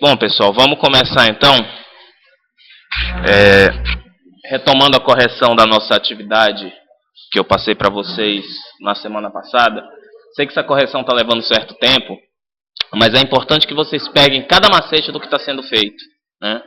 Bom, pessoal, vamos começar então, é, retomando a correção da nossa atividade que eu passei para vocês na semana passada. Sei que essa correção está levando certo tempo, mas é importante que vocês peguem cada macete do que está sendo feito, né?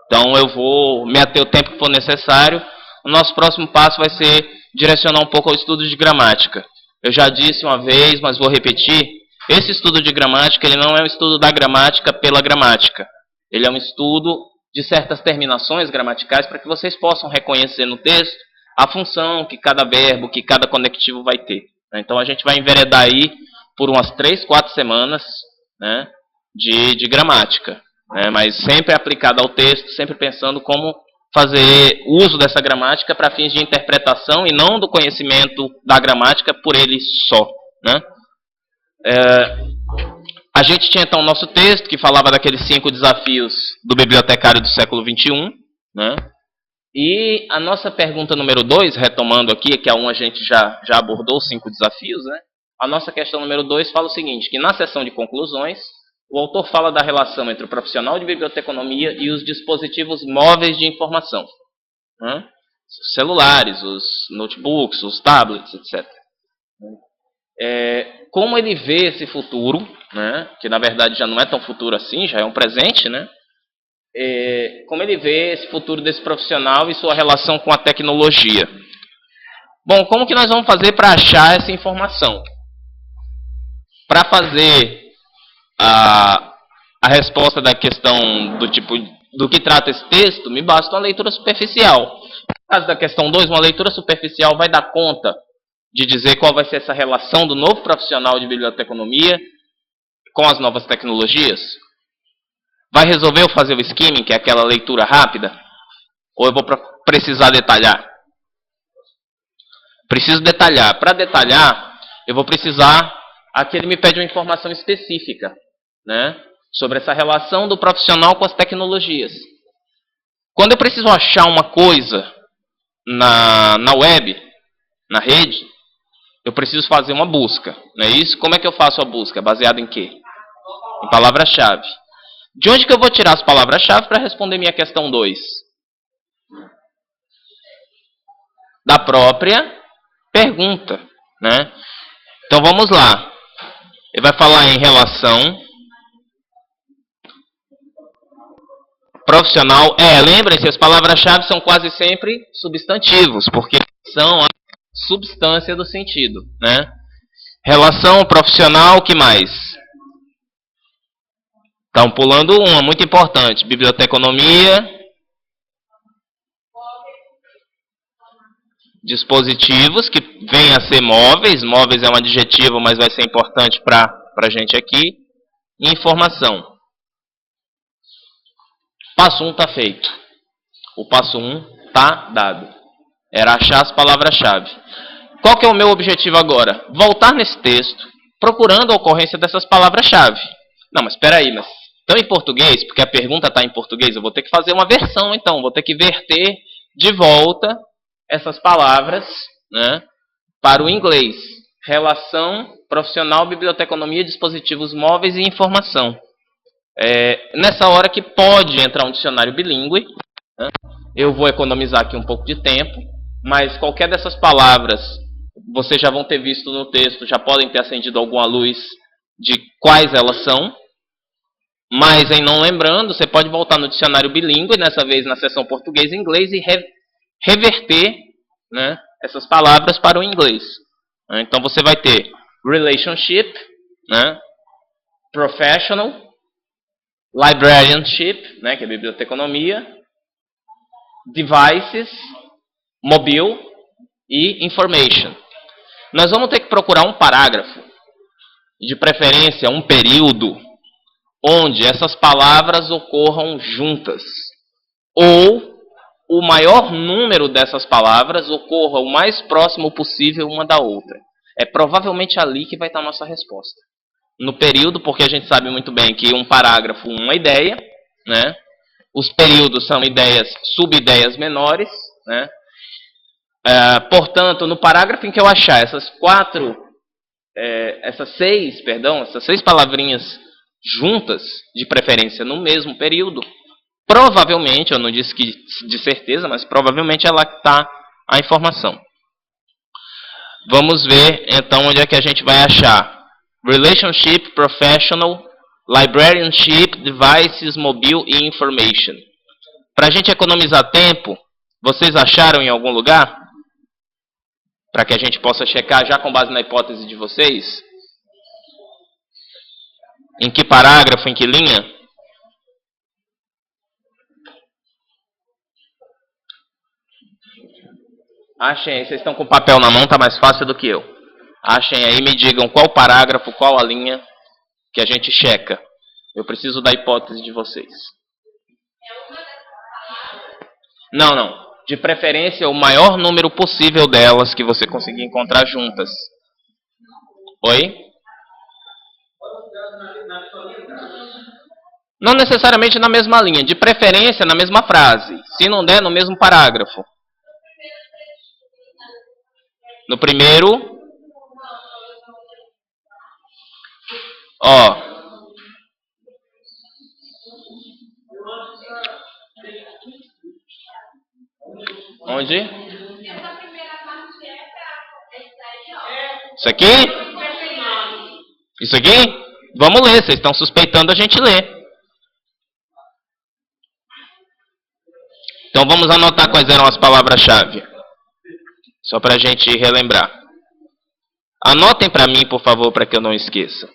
Então eu vou me ater o tempo que for necessário. O nosso próximo passo vai ser direcionar um pouco ao estudo de gramática. Eu já disse uma vez, mas vou repetir. Esse estudo de gramática, ele não é um estudo da gramática pela gramática. Ele é um estudo de certas terminações gramaticais para que vocês possam reconhecer no texto a função que cada verbo, que cada conectivo vai ter. Então a gente vai enveredar aí por umas 3, 4 semanas, né, de gramática, né, mas sempre aplicado ao texto, sempre pensando como fazer uso dessa gramática para fins de interpretação e não do conhecimento da gramática por ele só, né? A gente tinha então o nosso texto que falava daqueles 5 desafios do bibliotecário do século XXI, né? E a nossa pergunta número 2, retomando aqui, que a 1 a gente já abordou os 5 desafios, né? A nossa questão número 2 fala o seguinte, que na seção de conclusões, o autor fala da relação entre o profissional de biblioteconomia e os dispositivos móveis de informação, né? Os celulares, os notebooks, os tablets, etc. Como ele vê esse futuro, né, que na verdade já não é tão futuro assim, já é um presente, né? Como ele vê esse futuro desse profissional e sua relação com a tecnologia. Bom, como que nós vamos fazer para achar essa informação? Para fazer a resposta da questão do tipo do que trata esse texto, me basta uma leitura superficial. No caso da questão 2, uma leitura superficial vai dar conta de dizer qual vai ser essa relação do novo profissional de biblioteconomia com as novas tecnologias? Vai resolver eu fazer o skimming, que é aquela leitura rápida? Ou eu vou precisar detalhar? Preciso detalhar. Para detalhar, eu vou precisar... Aqui ele me pede uma informação específica, né, sobre essa relação do profissional com as tecnologias. Quando eu preciso achar uma coisa na web, na rede, eu preciso fazer uma busca, não é isso? Como é que eu faço a busca? Baseado em quê? Em palavra-chave. De onde que eu vou tirar as palavras-chave para responder minha questão 2? Da própria pergunta, né? Então vamos lá. Ele vai falar em relação profissional. Lembrem-se, as palavras-chave são quase sempre substantivos, porque são a substância do sentido, né? Relação profissional, o que mais? Estão pulando uma, muito importante. Biblioteconomia. Dispositivos, que vêm a ser móveis. Móveis é um adjetivo, mas vai ser importante para a gente aqui. Informação. Passo 1 está feito. O passo 1 está dado. Era achar as palavras-chave. Qual que é o meu objetivo agora? Voltar nesse texto, procurando a ocorrência dessas palavras-chave. Não, mas espera aí, mas estão em português? Porque a pergunta está em português, eu vou ter que fazer uma versão, então. Vou ter que verter de volta essas palavras, né, para o inglês. Relação profissional, biblioteconomia, dispositivos móveis e informação. Nessa hora que pode entrar um dicionário bilíngue, né, eu vou economizar aqui um pouco de tempo, mas qualquer dessas palavras, vocês já vão ter visto no texto, já podem ter acendido alguma luz de quais elas são, mas em não lembrando, você pode voltar no dicionário bilíngue, nessa vez na seção português e inglês, e reverter, né, essas palavras para o inglês. Então você vai ter relationship, né, professional, librarianship, né, que é biblioteconomia, devices, mobile e information. Nós vamos ter que procurar um parágrafo, de preferência um período, onde essas palavras ocorram juntas, ou o maior número dessas palavras ocorra o mais próximo possível uma da outra. É provavelmente ali que vai estar a nossa resposta. No período, porque a gente sabe muito bem que um parágrafo, uma ideia, né? Os períodos são ideias, sub-ideias menores, né? Portanto, no parágrafo em que eu achar essas seis palavrinhas juntas, de preferência no mesmo período, provavelmente, eu não disse que de certeza, mas provavelmente é lá que está a informação. Vamos ver então onde é que a gente vai achar. Relationship, Professional, Librarianship, Devices, Mobile e Information. Para a gente economizar tempo, vocês acharam em algum lugar? Para que a gente possa checar já com base na hipótese de vocês? Em que parágrafo, em que linha? Achem aí, vocês estão com o papel na mão, tá mais fácil do que eu. Achem aí, me digam qual parágrafo, qual a linha que a gente checa. Eu preciso da hipótese de vocês. Não. De preferência, o maior número possível delas que você conseguir encontrar juntas. Oi? Não necessariamente na mesma linha. De preferência, na mesma frase. Se não der, no mesmo parágrafo. No primeiro... Ó... Onde? Isso aqui? Isso aqui? Vamos ler, vocês estão suspeitando, a gente lê. Então vamos anotar quais eram as palavras-chave. Só para a gente relembrar. Anotem para mim, por favor, para que eu não esqueça.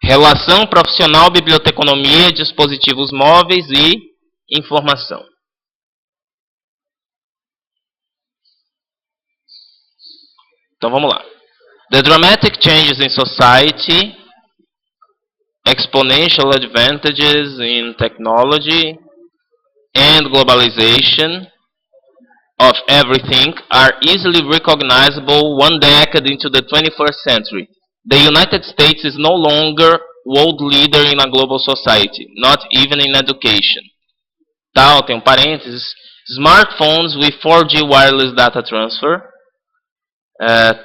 Relação profissional, biblioteconomia, dispositivos móveis e informação. Então vamos lá. The dramatic changes in society, exponential advantages in technology and globalization of everything are easily recognizable one decade into the 21st century. The United States is no longer world leader in a global society, not even in education. Tal, tem um parênteses. Smartphones with 4G wireless data transfer,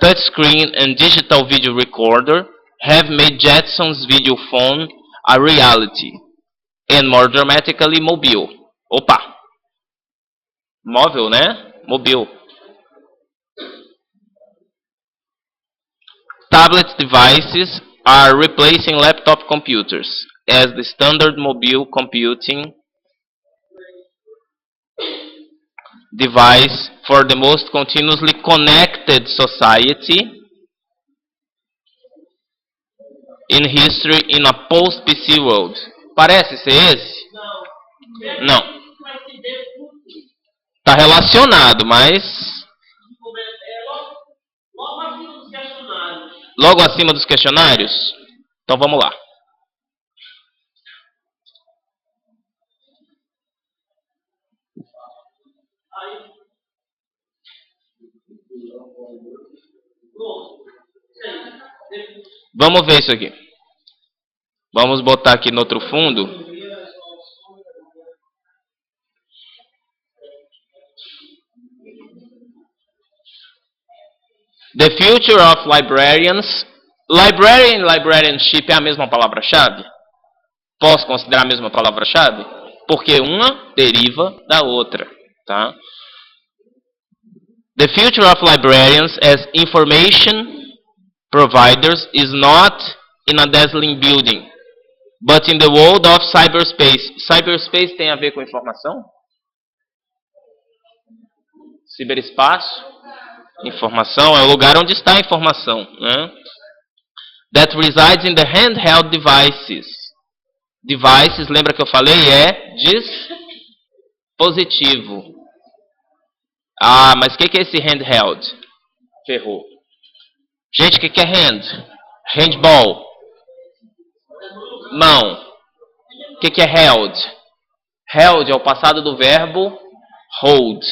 touchscreen and digital video recorder have made Jetson's video phone a reality, and more dramatically, mobile. Opa! Móvel, né? Mobile. Tablet devices are replacing laptop computers as the standard mobile computing device for the most continuously connected society in history in a post-PC world. Parece ser esse? Não. Está relacionado, mas... Logo acima dos questionários? Então vamos lá. Vamos ver isso aqui. Vamos botar aqui no outro fundo. The future of librarians. Librarian e librarianship é a mesma palavra-chave? Posso considerar a mesma palavra-chave? Porque uma deriva da outra, tá? The future of librarians as information providers is not in a dazzling building, but in the world of cyberspace. Cyberspace tem a ver com informação? Ciberespaço? Informação é o lugar onde está a informação, né? That resides in the handheld devices. Devices, lembra que eu falei? É dispositivo. Ah, mas o que é esse handheld? Ferrou. Gente, o que é hand? Handball. Mão. O que é held? Held é o passado do verbo hold.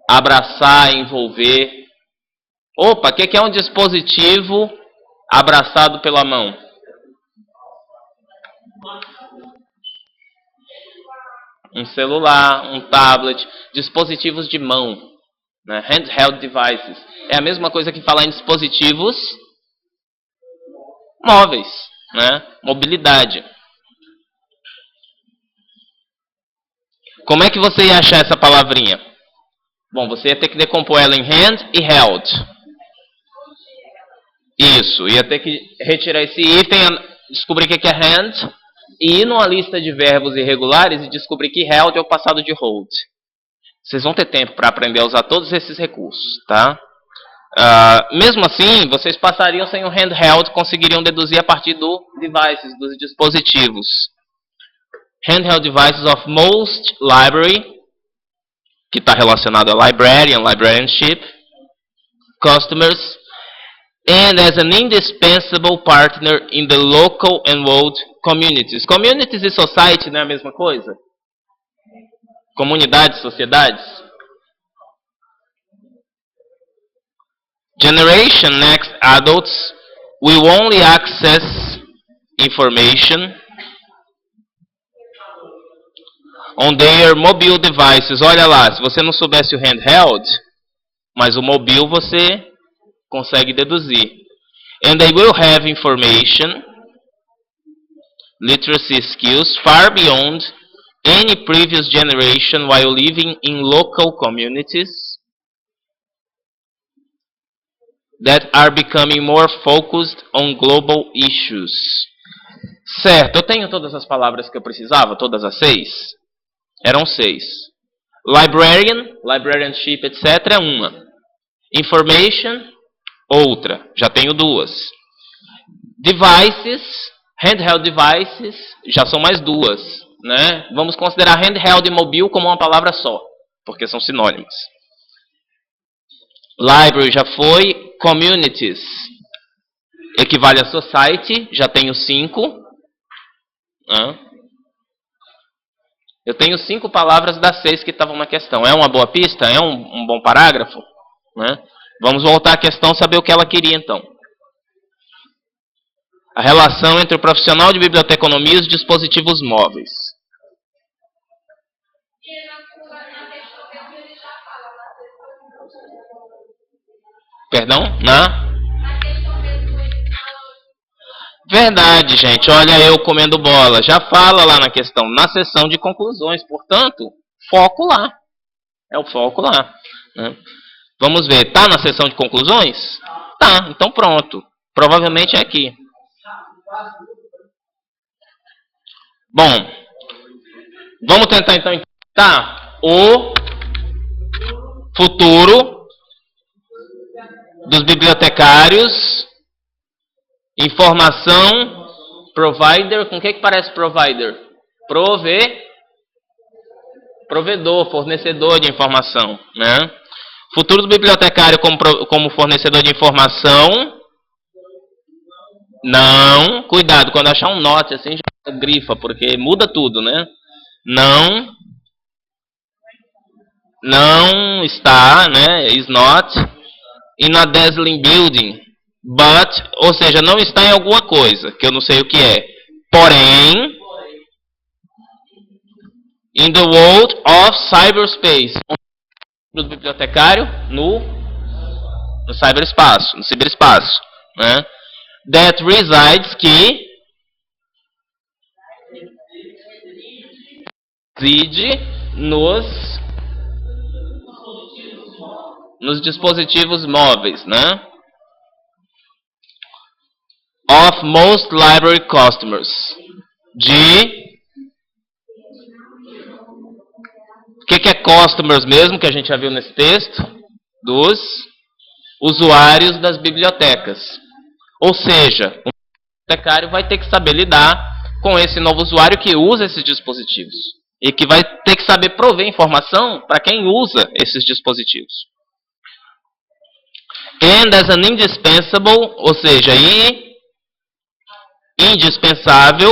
Abraçar, envolver. Opa, o que é um dispositivo abraçado pela mão? Um celular, um tablet, dispositivos de mão, né? Handheld devices. É a mesma coisa que falar em dispositivos móveis, né? Mobilidade. Como é que você ia achar essa palavrinha? Bom, você ia ter que decompor ela em hand e held. Isso, ia ter que retirar esse hífen, descobrir o que é hand, e ir numa lista de verbos irregulares e descobrir que held é o passado de hold. Vocês vão ter tempo para aprender a usar todos esses recursos, tá? Mesmo assim, vocês passariam sem o handheld, conseguiriam deduzir a partir do devices, dos dispositivos. Handheld devices of most library, que está relacionado a librarian, librarianship, customers, and as an indispensable partner in the local and world communities. Communities e society não é a mesma coisa? Comunidades, sociedades? Generation Next adults will only access information on their mobile devices. Olha lá, se você não soubesse o handheld, mas o mobile você consegue deduzir. And they will have information, literacy skills far beyond any previous generation while living in local communities that are becoming more focused on global issues. Certo, eu tenho todas as palavras que eu precisava, todas as 6? Eram 6. Librarian, librarianship, etc. é uma. Information, outra. Já tenho 2. Devices, handheld devices, já são mais 2. Né? Vamos considerar handheld e mobile como uma palavra só, porque são sinônimos. Library já foi. Communities equivale a society, já tenho 5. Eu tenho 5 palavras das 6 que estavam na questão. É uma boa pista? É um bom parágrafo? Né? Vamos voltar à questão, saber o que ela queria então. A relação entre o profissional de biblioteconomia e os dispositivos móveis. Perdão? Verdade, gente. Olha eu comendo bola. Já fala lá na questão, na sessão de conclusões. Portanto, foco lá. É o foco lá. Né? Vamos ver. Tá na sessão de conclusões? Tá. Então pronto. Provavelmente é aqui. Bom. Vamos tentar então interpretar o futuro dos bibliotecários. Informação, provider, com o que parece provider? Provedor, fornecedor de informação. Né? Futuro do bibliotecário como fornecedor de informação. Não, cuidado, quando achar um note assim, já grifa, porque muda tudo, né? Não está, né? Is not in a dazzling building. But, ou seja, não está em alguma coisa, que eu não sei o que é. Porém, in the world of cyberspace. Do bibliotecário no cyberespaço, no ciberespaço. Né? That resides, que reside nos dispositivos móveis, né? Of most library customers. O que é customers mesmo, que a gente já viu nesse texto? Dos usuários das bibliotecas. Ou seja, o bibliotecário vai ter que saber lidar com esse novo usuário que usa esses dispositivos. E que vai ter que saber prover informação para quem usa esses dispositivos. And as an indispensable, ou seja, indispensável,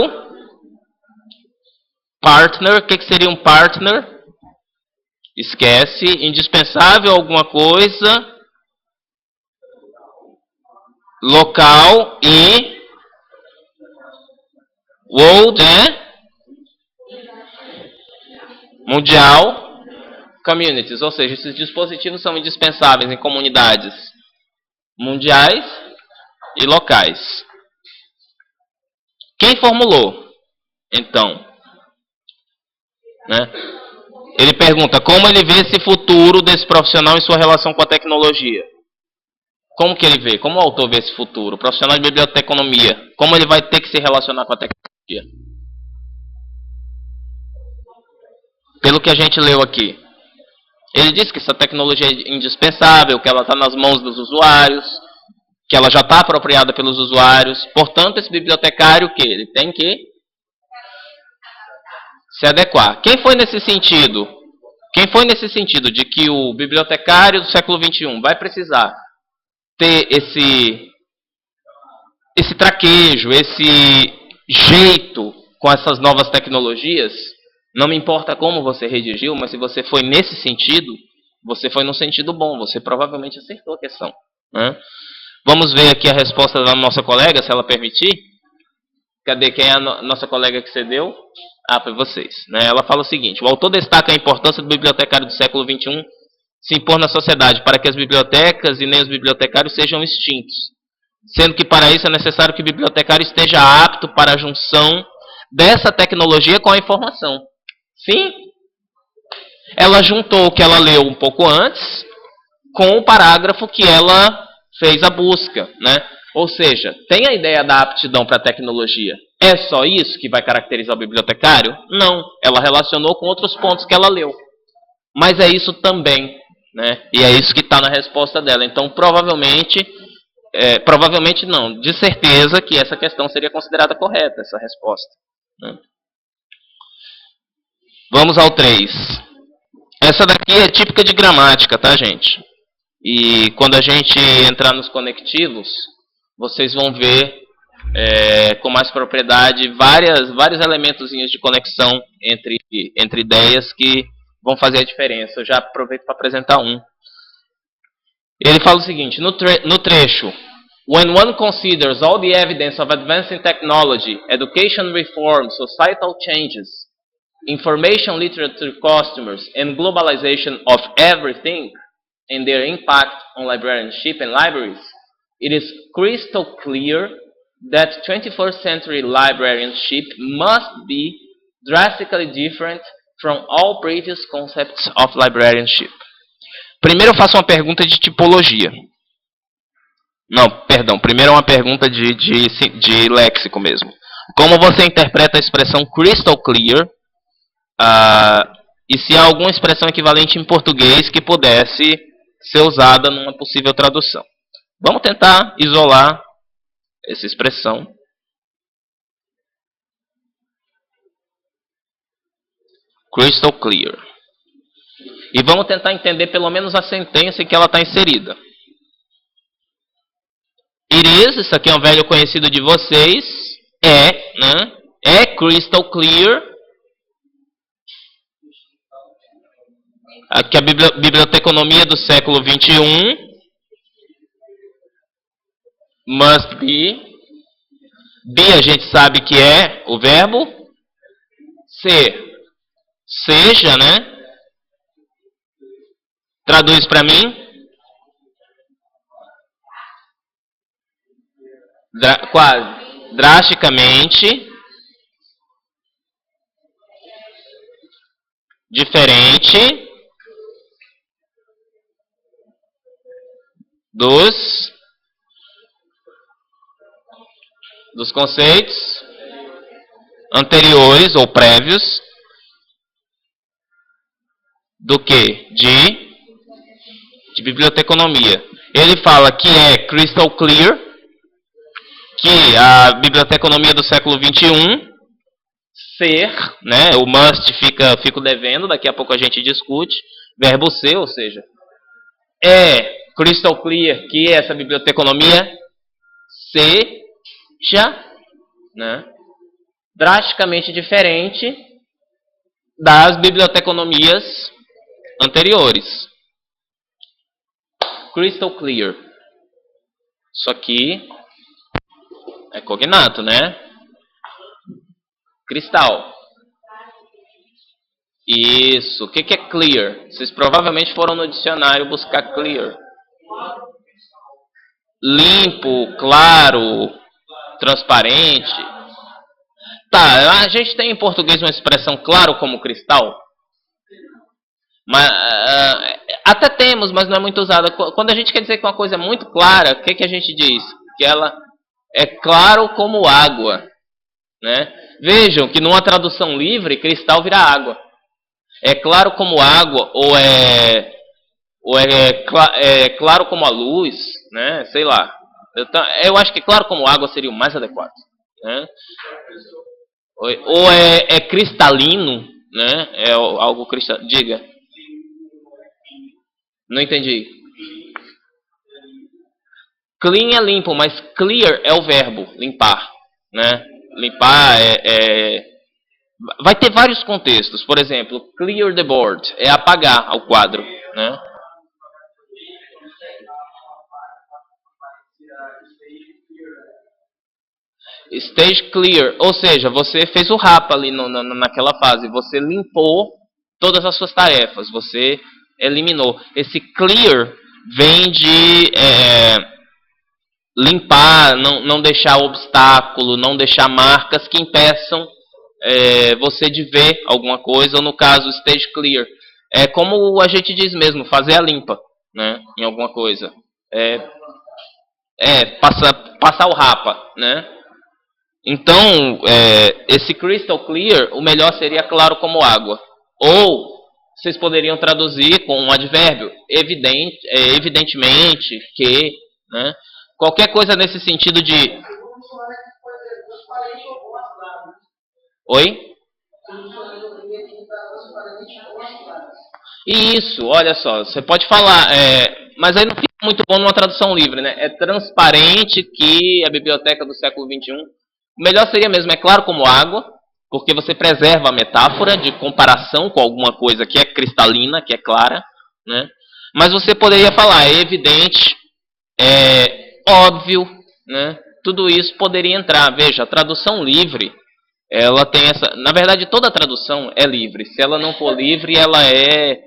partner. O que seria um partner? Esquece. Indispensável alguma coisa. Local e world mundial communities. Ou seja, esses dispositivos são indispensáveis em comunidades mundiais e locais. Quem formulou? Então, né? Ele pergunta como ele vê esse futuro desse profissional em sua relação com a tecnologia. Como que ele vê? Como o autor vê esse futuro? O profissional de biblioteconomia, como ele vai ter que se relacionar com a tecnologia? Pelo que a gente leu aqui. Ele diz que essa tecnologia é indispensável, que ela está nas mãos dos usuários, que ela já está apropriada pelos usuários. Portanto, esse bibliotecário, que ele tem que se adequar. Quem foi nesse sentido? Quem foi nesse sentido de que o bibliotecário do século XXI vai precisar ter esse traquejo, esse jeito com essas novas tecnologias? Não me importa como você redigiu, mas se você foi nesse sentido, você foi no sentido bom, você provavelmente acertou a questão, né? Vamos ver aqui a resposta da nossa colega, se ela permitir. Cadê quem é a nossa colega que cedeu? Ah, foi vocês, né? Ela fala o seguinte: o autor destaca a importância do bibliotecário do século XXI se impor na sociedade para que as bibliotecas e nem os bibliotecários sejam extintos, sendo que para isso é necessário que o bibliotecário esteja apto para a junção dessa tecnologia com a informação. Sim, ela juntou o que ela leu um pouco antes com o parágrafo que ela fez a busca, né? Ou seja, tem a ideia da aptidão para a tecnologia. É só isso que vai caracterizar o bibliotecário? Não, ela relacionou com outros pontos que ela leu. Mas é isso também, né? E é isso que está na resposta dela. Então, provavelmente não, de certeza que essa questão seria considerada correta, essa resposta, né? Vamos ao 3. Essa daqui é típica de gramática, tá, gente? E quando a gente entrar nos conectivos, vocês vão ver com mais propriedade vários elementos de conexão entre ideias que vão fazer a diferença. Eu já aproveito para apresentar um. Ele fala o seguinte, no trecho: When one considers all the evidence of advancing technology, education reform, societal changes, information literature customers, and globalization of everything, and their impact on librarianship and libraries, it is crystal clear that 21st century librarianship must be drastically different from all previous concepts of librarianship. Primeiro eu faço uma pergunta de tipologia. Não, perdão. Primeiro é uma pergunta de léxico mesmo. Como você interpreta a expressão crystal clear? E se há alguma expressão equivalente em português que pudesse ser usada numa possível tradução. Vamos tentar isolar essa expressão. Crystal clear. E vamos tentar entender pelo menos a sentença em que ela está inserida. It is, isso aqui é um velho conhecido de vocês, né? É crystal clear. Aqui a biblioteconomia do século XXI must be. Be a gente sabe que é o verbo ser. Seja, né? Traduz para mim. Quase. Drasticamente. Diferente dos conceitos anteriores ou prévios do que? De biblioteconomia. Ele fala que é crystal clear, que a biblioteconomia do século XXI, ser, né, o must fico devendo, daqui a pouco a gente discute, verbo ser, ou seja, é crystal clear que essa biblioteconomia seja, né, drasticamente diferente das biblioteconomias anteriores. Crystal clear. Isso aqui é cognato, né? Cristal. Isso. O que é clear? Vocês provavelmente foram no dicionário buscar clear. Limpo, claro, transparente. Tá, a gente tem em português uma expressão claro como cristal. Mas, até temos, mas não é muito usada. Quando a gente quer dizer que uma coisa é muito clara, o que, que a gente diz? Que ela é claro como água. Né? Vejam que numa tradução livre, cristal vira água. É claro como água, ou é claro como a luz, né? Sei lá. Eu acho que claro como água seria o mais adequado. Né? Ou é cristalino, né? É algo cristalino. Diga. Não entendi. Clean é limpo, mas clear é o verbo, limpar. Né? Limpar vai ter vários contextos. Por exemplo, clear the board é apagar o quadro. Né? Stage clear, ou seja, você fez o rapa ali naquela fase, você limpou todas as suas tarefas, você eliminou. Esse clear vem de limpar, não deixar obstáculo, não deixar marcas que impeçam você de ver alguma coisa, ou no caso, stage clear. É como a gente diz mesmo, fazer a limpa, né, em alguma coisa. Passar o rapa, né? Então, esse crystal clear, o melhor seria claro como água. Ou vocês poderiam traduzir com um advérbio, evidentemente, que, né? Qualquer coisa nesse sentido de... Oi? Isso, olha só, você pode falar, mas aí não fica muito bom numa tradução livre, né? É transparente que a biblioteca do século XXI. O melhor seria mesmo, é claro como água, porque você preserva a metáfora de comparação com alguma coisa que é cristalina, que é clara, né? Mas você poderia falar, é evidente, é óbvio, né? Tudo isso poderia entrar. Veja, a tradução livre, ela tem essa... Na verdade, toda tradução é livre. Se ela não for livre, ela é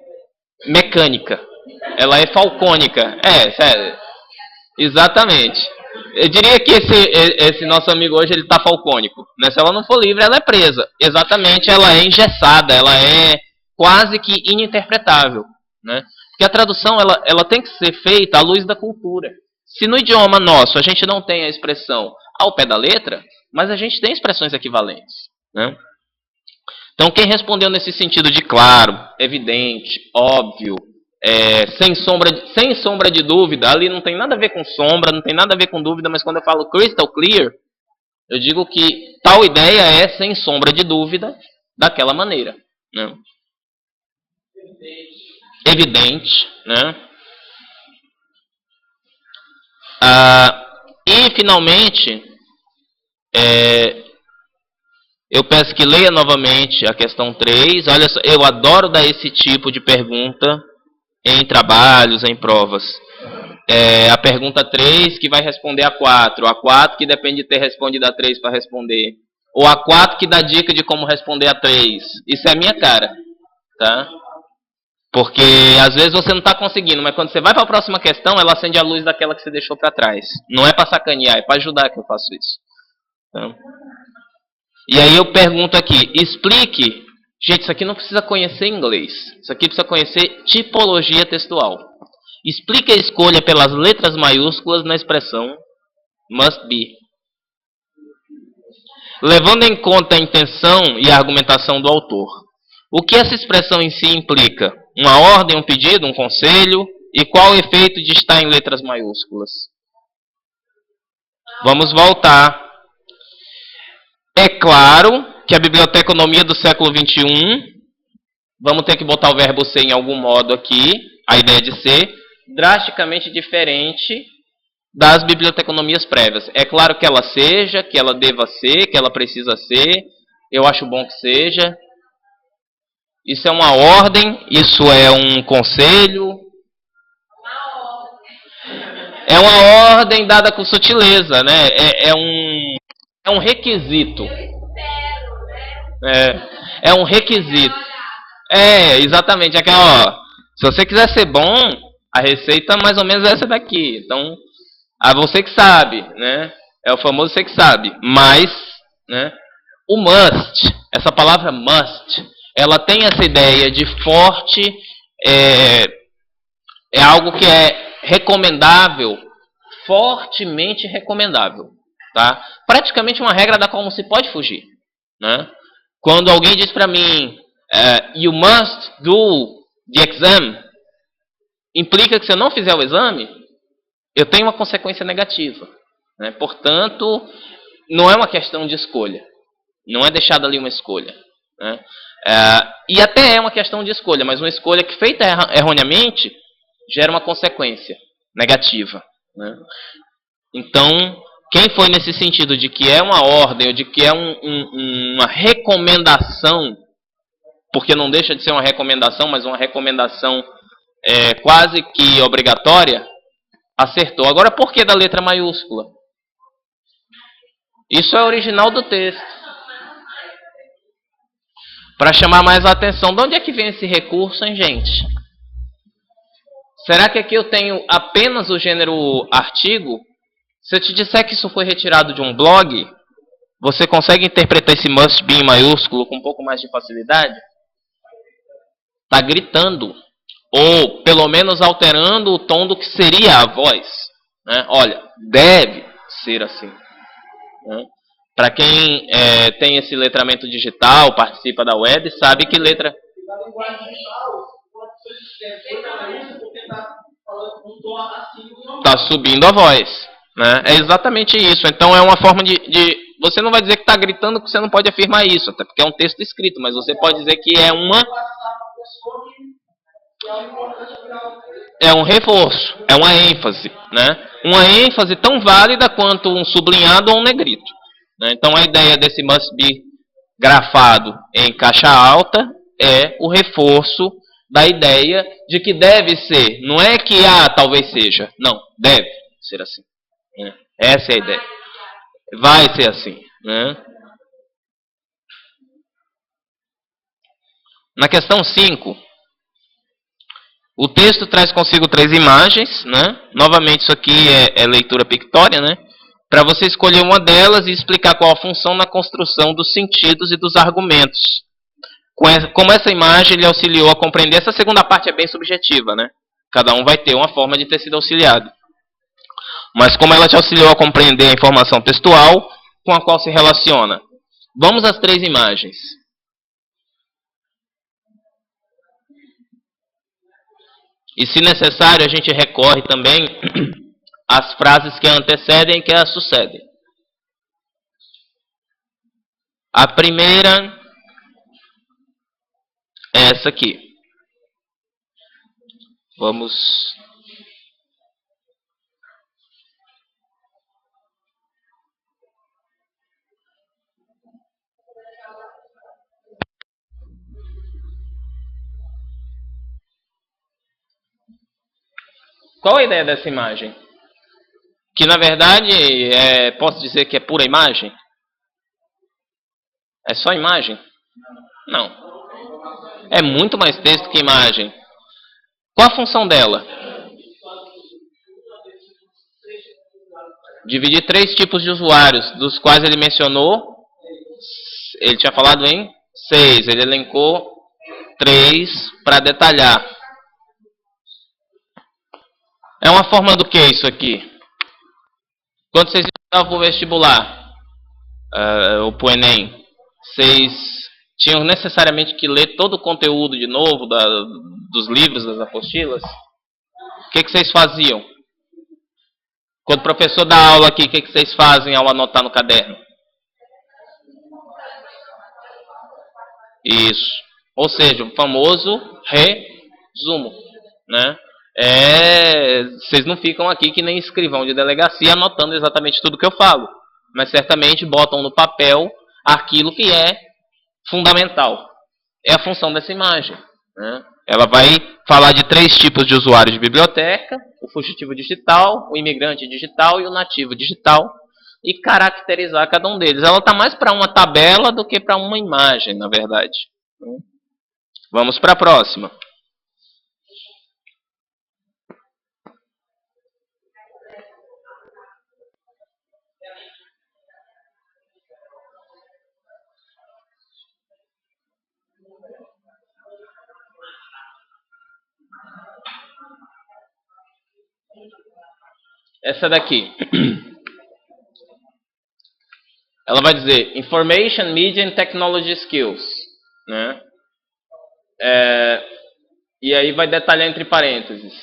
mecânica. Ela é falcônica. Sério. Exatamente. Eu diria que esse nosso amigo hoje, ele está falcônico. Né? Se ela não for livre, ela é presa. Exatamente, ela é engessada, ela é quase que ininterpretável. Né? Porque a tradução, ela tem que ser feita à luz da cultura. Se no idioma nosso a gente não tem a expressão ao pé da letra, mas a gente tem expressões equivalentes. Né? Então, quem respondeu nesse sentido de claro, evidente, óbvio, sem sombra de dúvida, ali não tem nada a ver com sombra, não tem nada a ver com dúvida, mas quando eu falo crystal clear, eu digo que tal ideia é sem sombra de dúvida daquela maneira. Né? Evidente, né? E, finalmente, eu peço que leia novamente a questão 3. Olha só, eu adoro dar esse tipo de pergunta em trabalhos, em provas. A pergunta 3 que vai responder a 4. A 4 que depende de ter respondido a 3 para responder. Ou a 4 que dá dica de como responder a 3. Isso é a minha cara. Tá? Porque às vezes você não está conseguindo, mas quando você vai para a próxima questão, ela acende a luz daquela que você deixou para trás. Não é para sacanear, é para ajudar que eu faço isso. Tá? E aí eu pergunto aqui, explique... Gente, isso aqui não precisa conhecer inglês. Isso aqui precisa conhecer tipologia textual. Explique a escolha pelas letras maiúsculas na expressão must be. Levando em conta a intenção e a argumentação do autor. O que essa expressão em si implica? Uma ordem, um pedido, um conselho? E qual o efeito de estar em letras maiúsculas? Vamos voltar. É claro que a biblioteconomia do século XXI, vamos ter que botar o verbo ser em algum modo aqui, a ideia de ser, drasticamente diferente das biblioteconomias prévias. É claro que ela seja, que ela deva ser, que ela precisa ser, eu acho bom que seja. Isso é uma ordem, isso é um conselho. É uma ordem dada com sutileza, né? É um requisito. É um requisito. Exatamente. Se você quiser ser bom, a receita mais ou menos é essa daqui. Então, você que sabe, né? É o famoso você que sabe. Mas, né? O must, essa palavra must, ela tem essa ideia de forte, é algo que é recomendável, fortemente recomendável. Tá? Praticamente uma regra da qual não se pode fugir. Né? Quando alguém diz para mim, you must do the exam, implica que se eu não fizer o exame, eu tenho uma consequência negativa. Né? Portanto, não é uma questão de escolha. Não é deixada ali uma escolha. Né? E até é uma questão de escolha, mas uma escolha que feita erroneamente gera uma consequência negativa. Né? Então, quem foi nesse sentido de que é uma ordem ou de que é uma recomendação, porque não deixa de ser uma recomendação, mas uma recomendação quase que obrigatória, acertou. Agora, por que da letra maiúscula? Isso é original do texto. Para chamar mais a atenção. De onde é que vem esse recurso, hein, gente? Será que aqui eu tenho apenas o gênero artigo? Se eu te disser que isso foi retirado de um blog, você consegue interpretar esse must be em maiúsculo com um pouco mais de facilidade? Está gritando. Ou, pelo menos, alterando o tom do que seria a voz. Né? Olha, deve ser assim. Né? Para quem tem esse letramento digital, participa da web, sabe que letra... Está subindo a voz. Né? É exatamente isso. Então é uma forma de... Você não vai dizer que está gritando que você não pode afirmar isso, até porque é um texto escrito, mas você pode dizer que é uma... É um reforço, é uma ênfase. Né? Uma ênfase tão válida quanto um sublinhado ou um negrito. Né? Então a ideia desse must be grafado em caixa alta é o reforço da ideia de que deve ser. Não é que talvez seja. Não, deve ser assim. Né? Essa é a ideia. Vai ser assim. Né? Na questão 5, o texto traz consigo 3 imagens. Né? Novamente, isso aqui é leitura pictória. Né? Para você escolher uma delas e explicar qual a função na construção dos sentidos e dos argumentos. Como essa imagem lhe auxiliou a compreender, essa segunda parte é bem subjetiva, né? Cada um vai ter uma forma de ter sido auxiliado. Mas como ela te auxiliou a compreender a informação textual com a qual se relaciona? Vamos às 3 imagens. E se necessário, a gente recorre também às frases que a antecedem e que a sucedem. A primeira é essa aqui. Vamos... Qual a ideia dessa imagem? Que na verdade, posso dizer que é pura imagem? É só imagem? Não. É muito mais texto que imagem. Qual a função dela? Dividir 3 tipos de usuários, dos quais ele mencionou, ele tinha falado em 6, ele elencou 3 para detalhar. É uma forma do que isso aqui? Quando vocês estavam para o vestibular, ou para o Enem, vocês tinham necessariamente que ler todo o conteúdo de novo dos livros, das apostilas? O que vocês faziam? Quando o professor dá aula aqui, o que vocês fazem ao anotar no caderno? Isso. Ou seja, o famoso resumo. Né? Vocês não ficam aqui que nem escrivão de delegacia anotando exatamente tudo que eu falo. Mas certamente botam no papel aquilo que é fundamental. É a função dessa imagem. Né? Ela vai falar de 3 tipos de usuários de biblioteca: o fugitivo digital, o imigrante digital e o nativo digital, e caracterizar cada um deles. Ela está mais para uma tabela do que para uma imagem, na verdade. Vamos para a próxima. Essa daqui. Ela vai dizer Information, Media and Technology Skills. Né? E aí vai detalhar entre parênteses.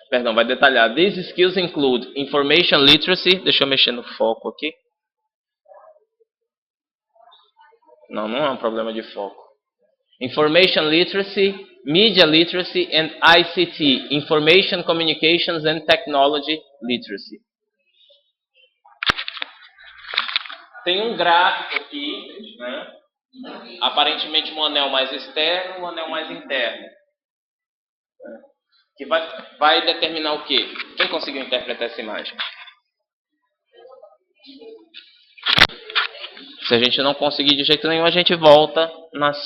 Perdão, vai detalhar. These skills include Information Literacy. Deixa eu mexer no foco aqui. Não é um problema de foco. Information Literacy, Media Literacy and ICT. Information Communications and Technology Literacy. Tem um gráfico aqui, né? Aparentemente um anel mais externo e um anel mais interno. Que vai determinar o quê? Quem conseguiu interpretar essa imagem? Se a gente não conseguir de jeito nenhum, a gente volta nas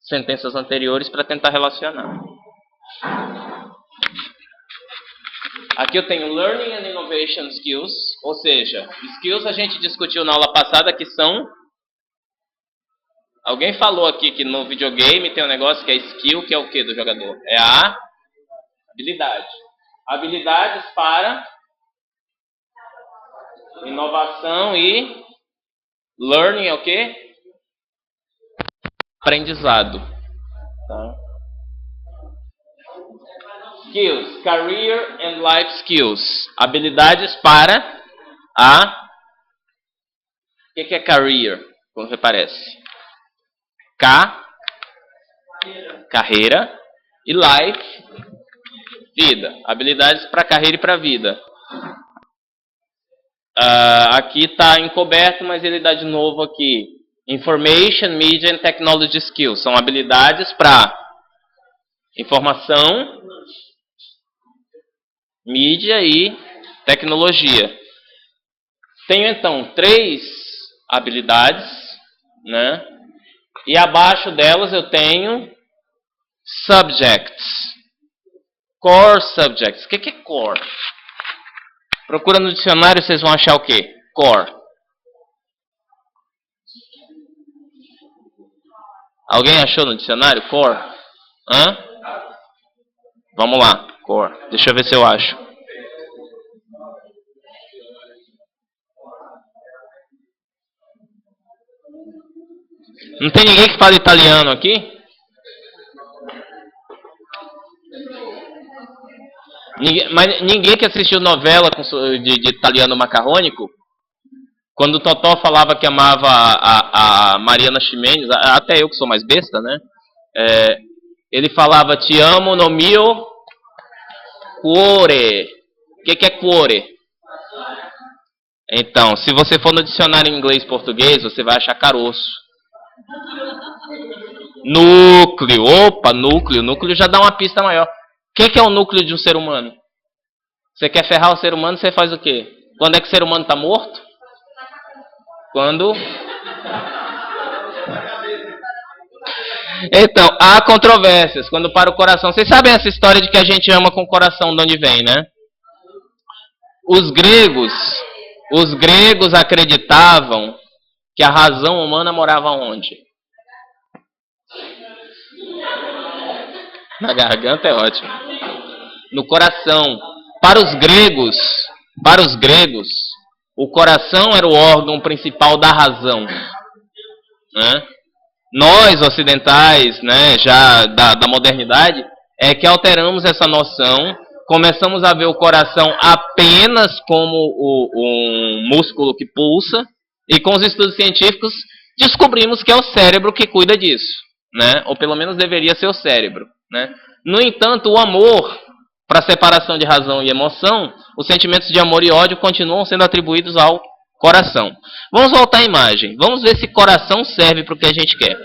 sentenças anteriores para tentar relacionar. Aqui eu tenho Learning and Innovation Skills, ou seja, skills a gente discutiu na aula passada que são... Alguém falou aqui que no videogame tem um negócio que é skill, que é o que do jogador? É a habilidade. Habilidades para inovação e learning é o que? Aprendizado. Tá? Skills, career and life skills. Habilidades para a... O que é career? Como você parece? Carreira e life, vida. Habilidades para carreira e para vida. Aqui está encoberto, mas ele dá de novo aqui. Information, Media and Technology Skills. São habilidades para informação, mídia e tecnologia. Tenho então 3 habilidades, né? E abaixo delas eu tenho subjects. Core subjects. O que é core? Procura no dicionário, vocês vão achar o quê? Core. Alguém achou no dicionário core? Hã? Vamos lá, core. Deixa eu ver se eu acho. Não tem ninguém que fala italiano aqui? Mas ninguém que assistiu novela de italiano macarrônico, quando o Totó falava que amava a Mariana Ximenes, até eu que sou mais besta, né? Ele falava, te amo no mio cuore. O que é cuore? Então, se você for no dicionário em inglês e português, você vai achar caroço. Núcleo. Opa, núcleo. Núcleo já dá uma pista maior. O que é o núcleo de um ser humano? Você quer ferrar o ser humano, você faz o quê? Quando é que o ser humano está morto? Quando... Então, há controvérsias. Quando para o coração... Vocês sabem essa história de que a gente ama com o coração de onde vem, né? Os gregos acreditavam que a razão humana morava onde? Na garganta é ótimo. No coração. Para os gregos, o coração era o órgão principal da razão. Né? Nós, ocidentais, né, já da modernidade, é que alteramos essa noção, começamos a ver o coração apenas como um músculo que pulsa, e com os estudos científicos descobrimos que é o cérebro que cuida disso. Né? Ou pelo menos deveria ser o cérebro. Né? No entanto, o amor, para a separação de razão e emoção, os sentimentos de amor e ódio continuam sendo atribuídos ao coração. Vamos voltar à imagem. Vamos ver se coração serve para o que a gente quer.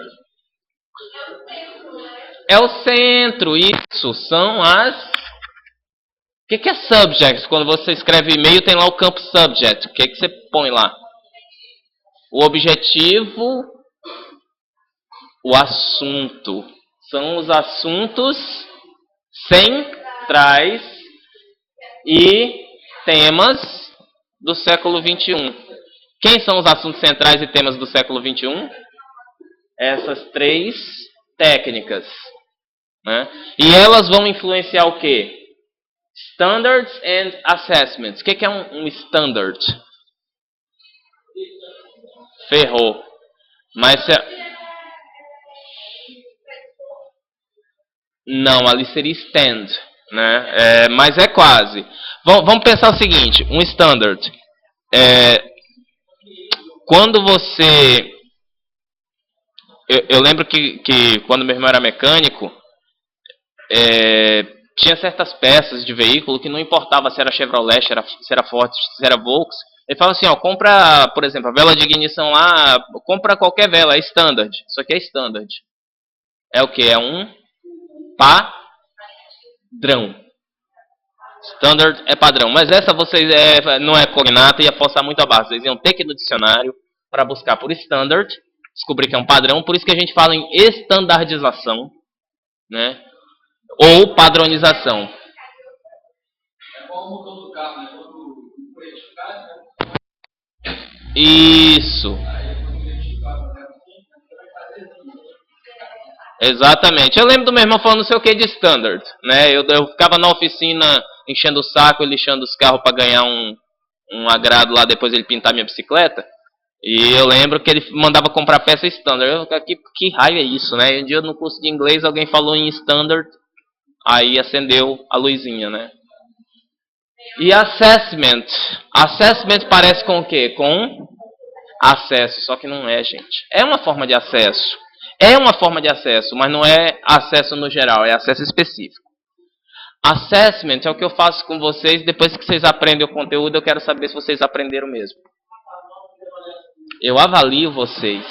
É o centro. Isso são as... O que é subject? Quando você escreve e-mail, tem lá o campo subject. O que você põe lá? O objetivo, o assunto. São os assuntos centrais e temas do século XXI. Quem são os assuntos centrais e temas do século XXI? Essas 3 técnicas. Né? E elas vão influenciar o quê? Standards and assessments. O que é um standard? Ferrou. Mas não, ali seria stand, né? Mas é quase. Vamos pensar o seguinte: um standard. Quando você... Eu lembro que quando meu irmão era mecânico, tinha certas peças de veículo que não importava se era Chevrolet, se era Ford, se era Volks. Ele falava assim, ó, compra, por exemplo, a vela de ignição lá, compra qualquer vela, é standard. Isso aqui é standard. É o que? É um padrão. Standard é padrão. Mas essa vocês não é cognata e ia forçar muito a barra. Vocês iam ter que ir no dicionário para buscar por standard, descobrir que é um padrão. Por isso que a gente fala em estandardização, né? Ou padronização. Isso. Exatamente. Eu lembro do meu irmão falando não sei o que de standard, né? Eu ficava na oficina enchendo o saco e lixando os carros para ganhar um agrado lá, depois ele pintar minha bicicleta. E eu lembro que ele mandava comprar peça standard. Que raio é isso, né? Um dia no curso de inglês alguém falou em standard, aí acendeu a luzinha, né? E assessment. Assessment parece com o quê? Com acesso, só que não é, gente. É uma forma de acesso. É uma forma de acesso, mas não é acesso no geral, é acesso específico. Assessment é o que eu faço com vocês, depois que vocês aprendem o conteúdo, eu quero saber se vocês aprenderam mesmo. Eu avalio vocês.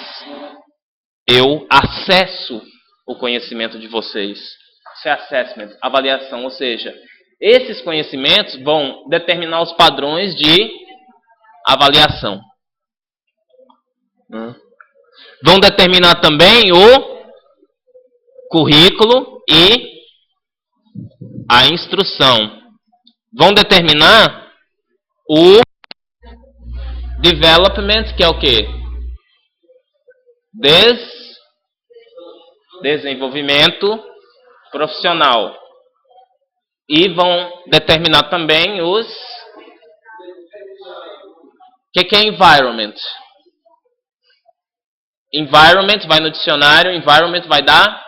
Eu acesso o conhecimento de vocês. Isso é assessment, avaliação, ou seja, esses conhecimentos vão determinar os padrões de avaliação. Vão determinar também o currículo e a instrução. Vão determinar o development, que é o quê? Desenvolvimento profissional. E vão determinar também os... O que é environment? Environment vai no dicionário, environment vai dar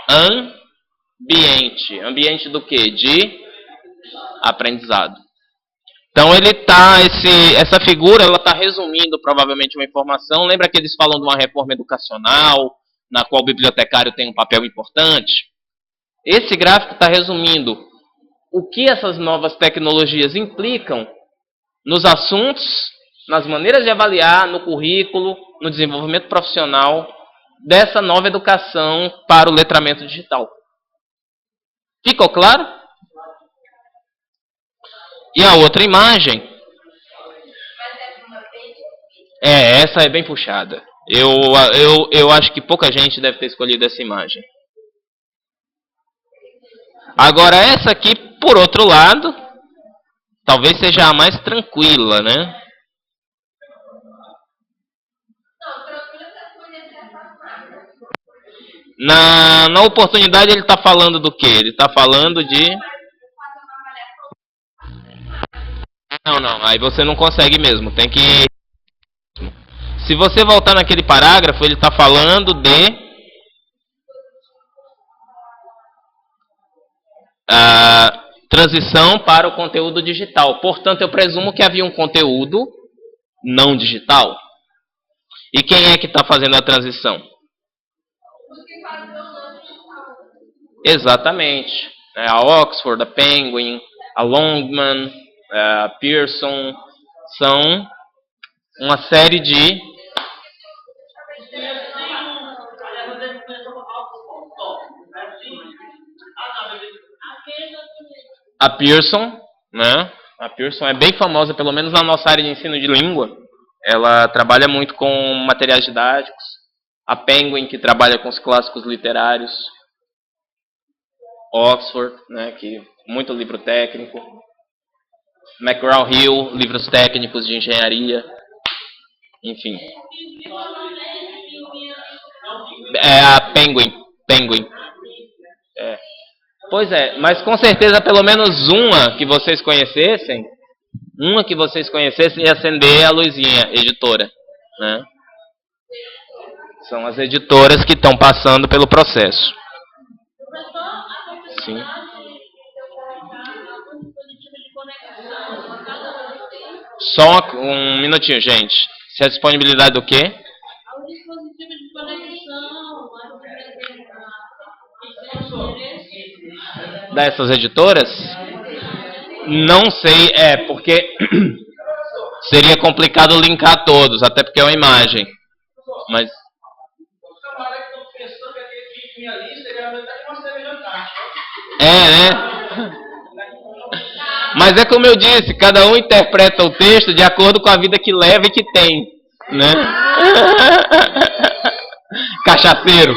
ambiente. Ambiente do quê? De aprendizado. Então essa figura ela está resumindo provavelmente uma informação. Lembra que eles falam de uma reforma educacional, na qual o bibliotecário tem um papel importante? Esse gráfico está resumindo o que essas novas tecnologias implicam nos assuntos, nas maneiras de avaliar, no currículo, no desenvolvimento profissional dessa nova educação para o letramento digital. Ficou claro? E a outra imagem. Essa é bem puxada. Eu acho que pouca gente deve ter escolhido essa imagem. Agora essa aqui, por outro lado, talvez seja a mais tranquila, né? Na oportunidade ele está falando do quê? Ele está falando de... Não, aí você não consegue mesmo, tem que... Se você voltar naquele parágrafo, ele está falando de... transição para o conteúdo digital. Portanto, eu presumo que havia um conteúdo não digital. E quem é que está fazendo a transição? Exatamente. A Oxford, a Penguin, a Longman, a Pearson, são uma série de... A Pearson, né? A Pearson é bem famosa, pelo menos na nossa área de ensino de língua. Ela trabalha muito com materiais didáticos. A Penguin, que trabalha com os clássicos literários. Oxford, né? Que muito livro técnico. McGraw-Hill, livros técnicos de engenharia. Enfim. É a Penguin. Pois é, mas com certeza pelo menos uma que vocês conhecessem ia acender a luzinha, editora, né? São as editoras que estão passando pelo processo. Sim. Só um minutinho, gente. Se a disponibilidade do quê? O dispositivo de conexão, dessas editoras? Não sei, porque seria complicado linkar todos, até porque é uma imagem. Mas né? Mas é como eu disse, cada um interpreta o texto de acordo com a vida que leva e que tem, né? Cachaceiro.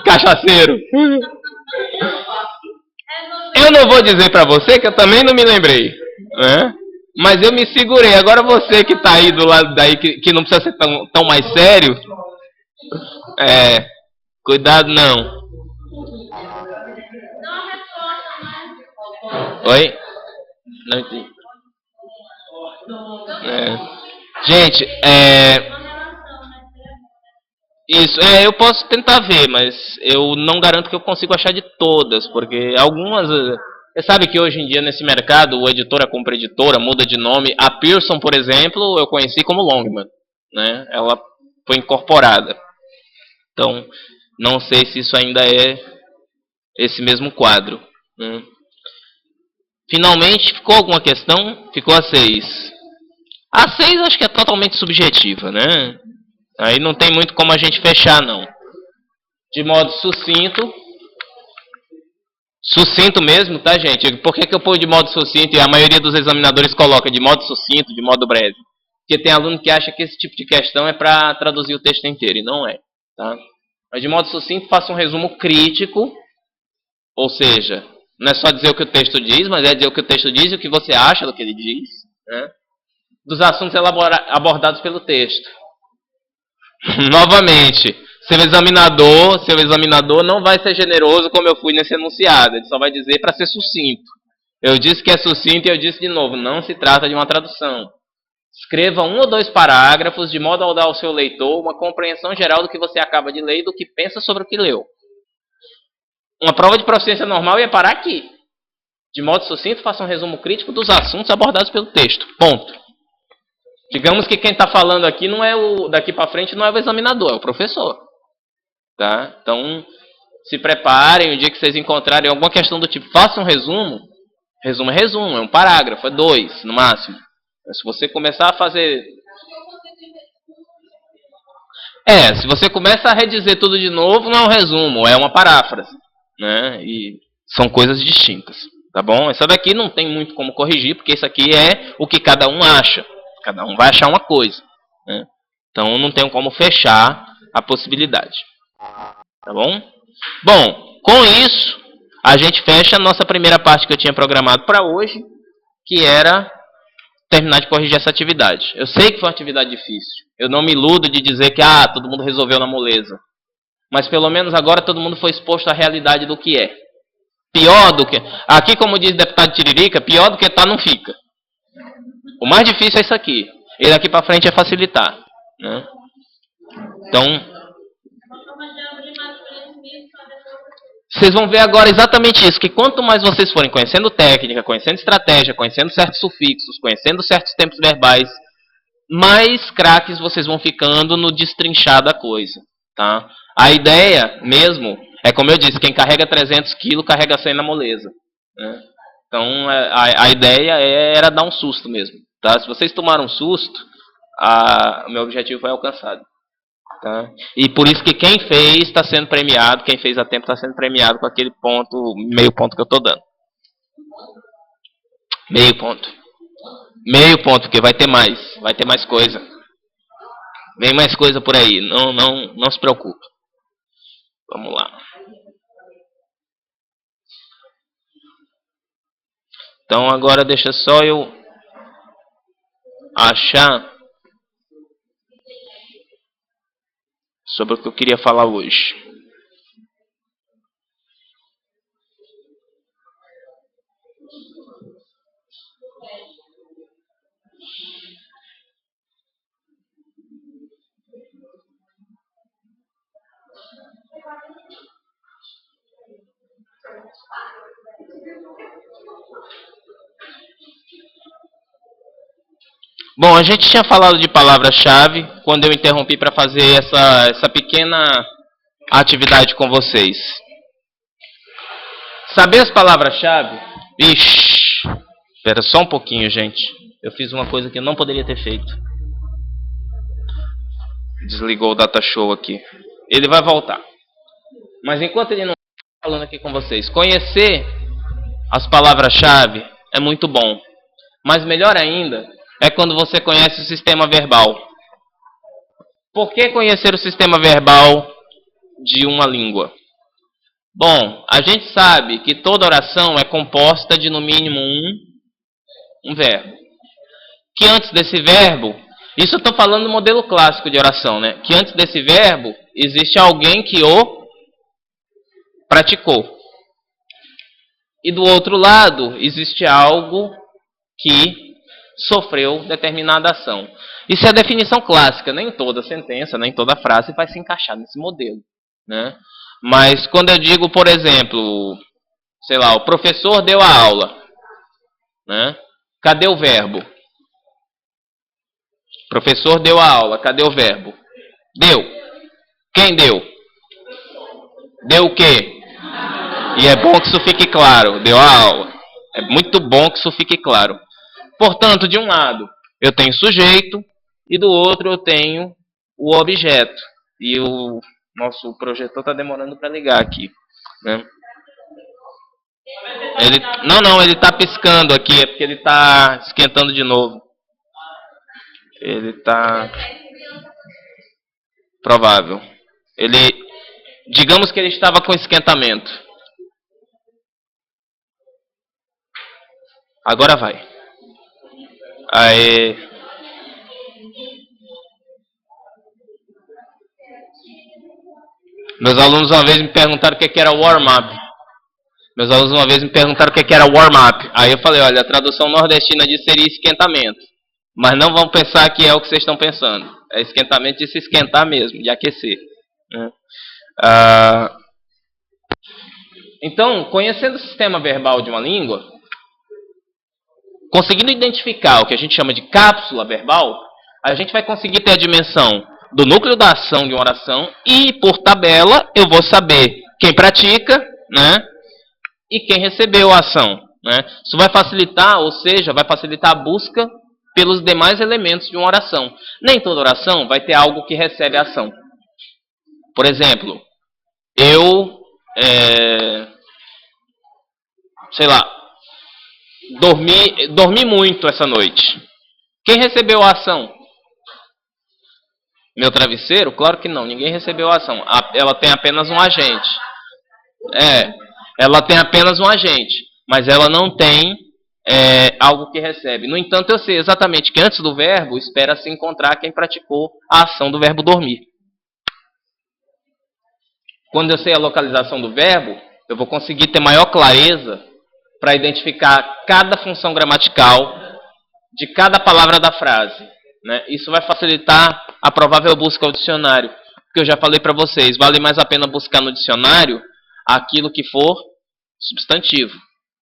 Cachaceiro. Eu não vou dizer pra você que eu também não me lembrei, né? Mas eu me segurei. Agora você que tá aí do lado daí, que não precisa ser tão mais sério, cuidado não. Oi? Não entendi. Gente, isso, eu posso tentar ver, mas eu não garanto que eu consigo achar de todas, porque algumas... Você sabe que hoje em dia nesse mercado, o editora compra editora, muda de nome. A Pearson, por exemplo, eu conheci como Longman, né? Ela foi incorporada. Então, não sei se isso ainda é esse mesmo quadro, né? Finalmente, ficou alguma questão? Ficou a 6. A 6 acho que é totalmente subjetiva, né? Aí não tem muito como a gente fechar, não. De modo sucinto. Sucinto mesmo, tá, gente? Por que eu ponho de modo sucinto e a maioria dos examinadores coloca de modo sucinto, de modo breve? Porque tem aluno que acha que esse tipo de questão é para traduzir o texto inteiro, e não é, tá? Mas de modo sucinto, faça um resumo crítico, ou seja, não é só dizer o que o texto diz, mas é dizer o que o texto diz e o que você acha do que ele diz, né? Dos assuntos abordados pelo texto. Novamente, seu examinador não vai ser generoso como eu fui nesse enunciado. Ele só vai dizer para ser sucinto. Eu disse que é sucinto e eu disse de novo, não se trata de uma tradução. Escreva 1 ou 2 parágrafos de modo a dar ao seu leitor uma compreensão geral do que você acaba de ler e do que pensa sobre o que leu. Uma prova de proficiência normal ia parar aqui. De modo sucinto, faça um resumo crítico dos assuntos abordados pelo texto. Ponto. Digamos que quem está falando aqui não é daqui para frente não é o examinador, é o professor. Tá? Então, se preparem, o dia que vocês encontrarem alguma questão do tipo, faça um resumo. Resumo é resumo, é um parágrafo, é 2 no máximo. Mas se você começar a fazer... se você começa a redizer tudo de novo, não é um resumo, é uma paráfrase. Né? E são coisas distintas. Tá bom? Essa daqui não tem muito como corrigir, porque isso aqui é o que cada um acha. Cada um vai achar uma coisa. Né? Então não tem como fechar a possibilidade. Tá bom? Bom, com isso, a gente fecha a nossa primeira parte que eu tinha programado para hoje, que era terminar de corrigir essa atividade. Eu sei que foi uma atividade difícil. Eu não me iludo de dizer que todo mundo resolveu na moleza. Mas pelo menos agora todo mundo foi exposto à realidade do que é. Pior do que... Aqui, como diz o deputado Tiririca, pior do que tá, não fica. O mais difícil é isso aqui. E daqui para frente é facilitar. Né? Então, vocês vão ver agora exatamente isso, que quanto mais vocês forem conhecendo técnica, conhecendo estratégia, conhecendo certos sufixos, conhecendo certos tempos verbais, mais craques vocês vão ficando no destrinchar da coisa. Tá? A ideia mesmo é, como eu disse, quem carrega 300 quilos carrega 100 na moleza. Né? Então, a ideia era dar um susto mesmo. Tá? Se vocês tomaram um susto, o meu objetivo foi alcançado. Tá? E por isso que quem fez está sendo premiado, quem fez a tempo está sendo premiado com aquele ponto, meio ponto que eu estou dando. Meio ponto. Meio ponto, porque vai ter mais coisa. Vem mais coisa por aí, não se preocupe. Vamos lá. Então agora deixa só eu achar sobre o que eu queria falar hoje. Bom, a gente tinha falado de palavra-chave quando eu interrompi para fazer essa pequena atividade com vocês. Saber as palavras-chave? Ixi, espera só um pouquinho, gente. Eu fiz uma coisa que eu não poderia ter feito. Desligou o data show aqui. Ele vai voltar. Mas enquanto ele não está falando aqui com vocês, conhecer as palavras-chave é muito bom. Mas melhor ainda é quando você conhece o sistema verbal. Por que conhecer o sistema verbal de uma língua? Bom, a gente sabe que toda oração é composta de no mínimo um verbo. Que antes desse verbo, isso eu estou falando do modelo clássico de oração, né? Que antes desse verbo existe alguém que o praticou. E do outro lado existe algo que sofreu determinada ação. Isso é a definição clássica. Nem toda sentença, nem toda frase vai se encaixar nesse modelo, né? Mas quando eu digo, por exemplo, sei lá, o professor deu a aula, né? Cadê o verbo? O professor deu a aula, cadê o verbo? Deu. Quem deu? Deu o quê? E é bom que isso fique claro. Deu a aula. É muito bom que isso fique claro. Portanto, de um lado, eu tenho sujeito e do outro eu tenho o objeto. E o nosso projetor está demorando para ligar aqui, né? Ele está piscando aqui, é porque ele está esquentando de novo. Ele está provável. Digamos que ele estava com esquentamento. Agora vai. Aí. Meus alunos uma vez me perguntaram o que era warm-up. Aí eu falei, olha, a tradução nordestina disso seria esquentamento. Mas não vão pensar que é o que vocês estão pensando. É esquentamento de se esquentar mesmo, de aquecer, né? Então, conhecendo o sistema verbal de uma língua, conseguindo identificar o que a gente chama de cápsula verbal, a gente vai conseguir ter a dimensão do núcleo da ação de uma oração e, por tabela, eu vou saber quem pratica, né, e quem recebeu a ação, né? Isso vai facilitar, ou seja, vai facilitar a busca pelos demais elementos de uma oração. Nem toda oração vai ter algo que recebe a ação. Por exemplo, eu, sei lá, dormi muito essa noite. Quem recebeu a ação? Meu travesseiro? Claro que não, ninguém recebeu a ação. Ela tem apenas um agente. Ela tem apenas um agente, mas ela não tem algo que recebe. No entanto, eu sei exatamente que antes do verbo espera-se encontrar quem praticou a ação do verbo dormir. Quando eu sei a localização do verbo, eu vou conseguir ter maior clareza para identificar cada função gramatical de cada palavra da frase, né? Isso vai facilitar a provável busca ao dicionário. Porque eu já falei para vocês, vale mais a pena buscar no dicionário aquilo que for substantivo.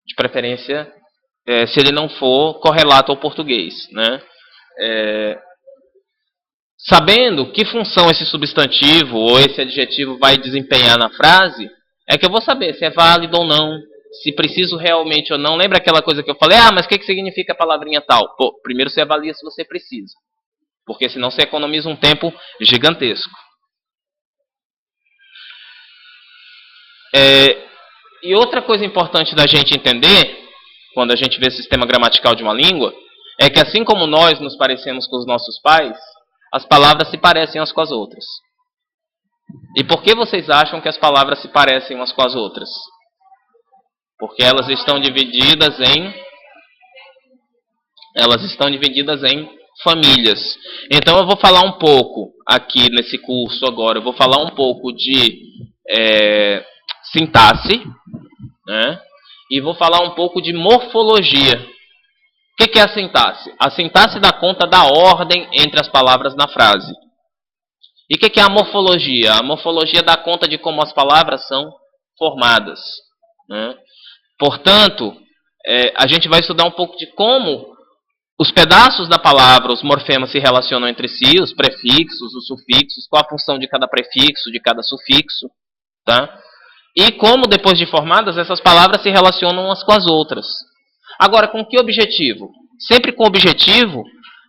De preferência, se ele não for correlato ao português, né? Sabendo que função esse substantivo ou esse adjetivo vai desempenhar na frase, é que eu vou saber se é válido ou não, se preciso realmente ou não. Lembra aquela coisa que eu falei? Mas o que significa a palavrinha tal? Pô, primeiro você avalia se você precisa, porque senão você economiza um tempo gigantesco. E outra coisa importante da gente entender, quando a gente vê o sistema gramatical de uma língua, é que assim como nós nos parecemos com os nossos pais, as palavras se parecem umas com as outras. E por que vocês acham que as palavras se parecem umas com as outras? Porque elas estão divididas em famílias. Então eu vou falar um pouco aqui nesse curso agora, eu vou falar um pouco de sintaxe, né? E vou falar um pouco de morfologia. O que é a sintaxe? A sintaxe dá conta da ordem entre as palavras na frase. E o que é a morfologia? A morfologia dá conta de como as palavras são formadas, né? Portanto, a gente vai estudar um pouco de como Os pedaços da palavra, os morfemas se relacionam entre si, os prefixos, os sufixos, qual a função de cada prefixo, de cada sufixo, tá? E como, depois de formadas, essas palavras se relacionam umas com as outras. Agora, com que objetivo? Sempre com o objetivo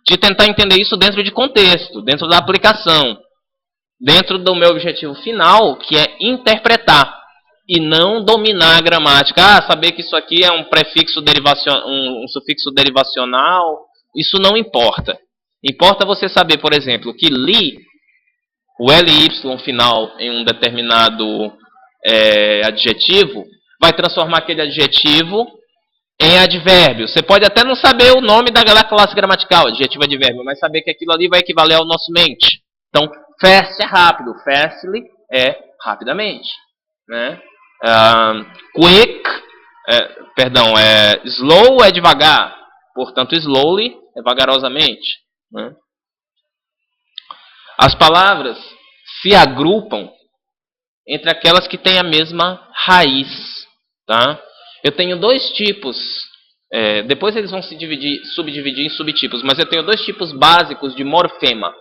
de tentar entender isso dentro de contexto, dentro da aplicação, dentro do meu objetivo final, que é interpretar e não dominar a gramática. Ah, saber que isso aqui é um prefixo derivacional, um sufixo derivacional, isso não importa. Importa você saber, por exemplo, que li, o LY final em um determinado adjetivo, vai transformar aquele adjetivo em advérbio. Você pode até não saber o nome da classe gramatical, adjetivo advérbio, mas saber que aquilo ali vai equivaler ao nosso mente. Então, fast é rápido, fastly é rapidamente, né? Quick, slow é devagar, portanto, slowly é vagarosamente, né? As palavras se agrupam entre aquelas que têm a mesma raiz, tá? Eu tenho dois tipos, depois eles vão se subdividir em subtipos, mas eu tenho dois tipos básicos de morfema.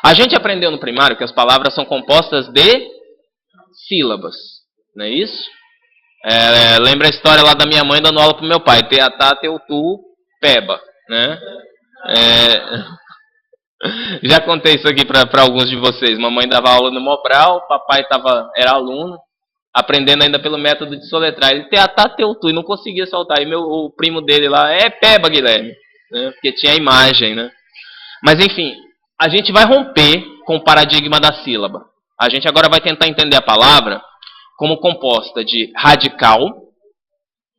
A gente aprendeu no primário que as palavras são compostas de sílabas, não é isso? Lembra a história lá da minha mãe dando aula pro meu pai, teatá, teu, tu, peba, né? Já contei isso aqui para alguns de vocês. Mamãe dava aula no Mobral, papai era aluno, aprendendo ainda pelo método de soletrar. Ele teatá, teu, tu, e não conseguia soltar. E o primo dele lá, peba, Guilherme, né? Porque tinha a imagem, né? Mas enfim, a gente vai romper com o paradigma da sílaba. A gente agora vai tentar entender a palavra como composta de radical,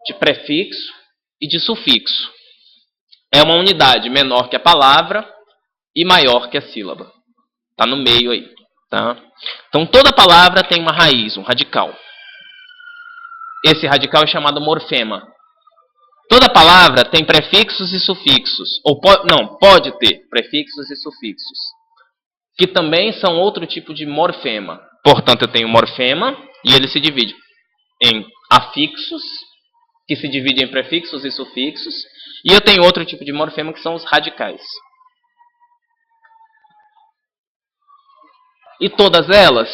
de prefixo e de sufixo. É uma unidade menor que a palavra e maior que a sílaba. Está no meio aí. Tá? Então toda palavra tem uma raiz, um radical. Esse radical é chamado morfema. Toda palavra tem prefixos e sufixos. Pode ter prefixos e sufixos, que também são outro tipo de morfema. Portanto, eu tenho morfema e ele se divide em afixos, que se divide em prefixos e sufixos, e eu tenho outro tipo de morfema que são os radicais. E todas elas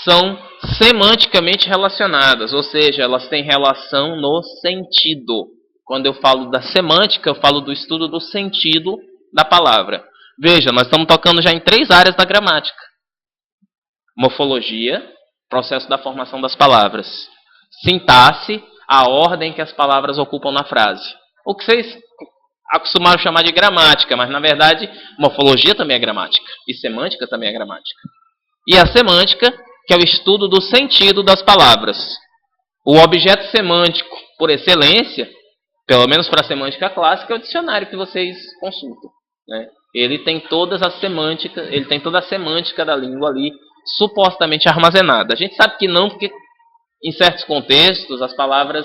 são semanticamente relacionadas, ou seja, elas têm relação no sentido. Quando eu falo da semântica, eu falo do estudo do sentido da palavra. Veja, nós estamos tocando já em 3 áreas da gramática. Morfologia, processo da formação das palavras. Sintaxe, a ordem que as palavras ocupam na frase. O que vocês acostumaram chamar de gramática, mas na verdade morfologia também é gramática. E semântica também é gramática. E a semântica, que é o estudo do sentido das palavras. O objeto semântico, por excelência, pelo menos para a semântica clássica, é o dicionário que vocês consultam, né? Ele tem toda a semântica da língua ali supostamente armazenada. A gente sabe que não, porque em certos contextos as palavras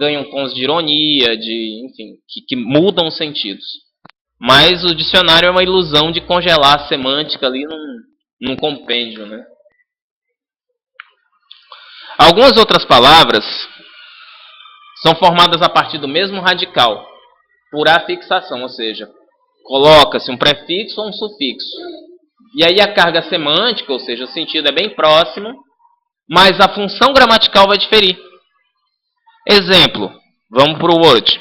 ganham tons de ironia, enfim, que mudam os sentidos. Mas o dicionário é uma ilusão de congelar a semântica ali num compêndio, né? Algumas outras palavras são formadas a partir do mesmo radical, por afixação, ou seja, coloca-se um prefixo ou um sufixo. E aí a carga semântica, ou seja, o sentido é bem próximo, mas a função gramatical vai diferir. Exemplo, vamos para o Word.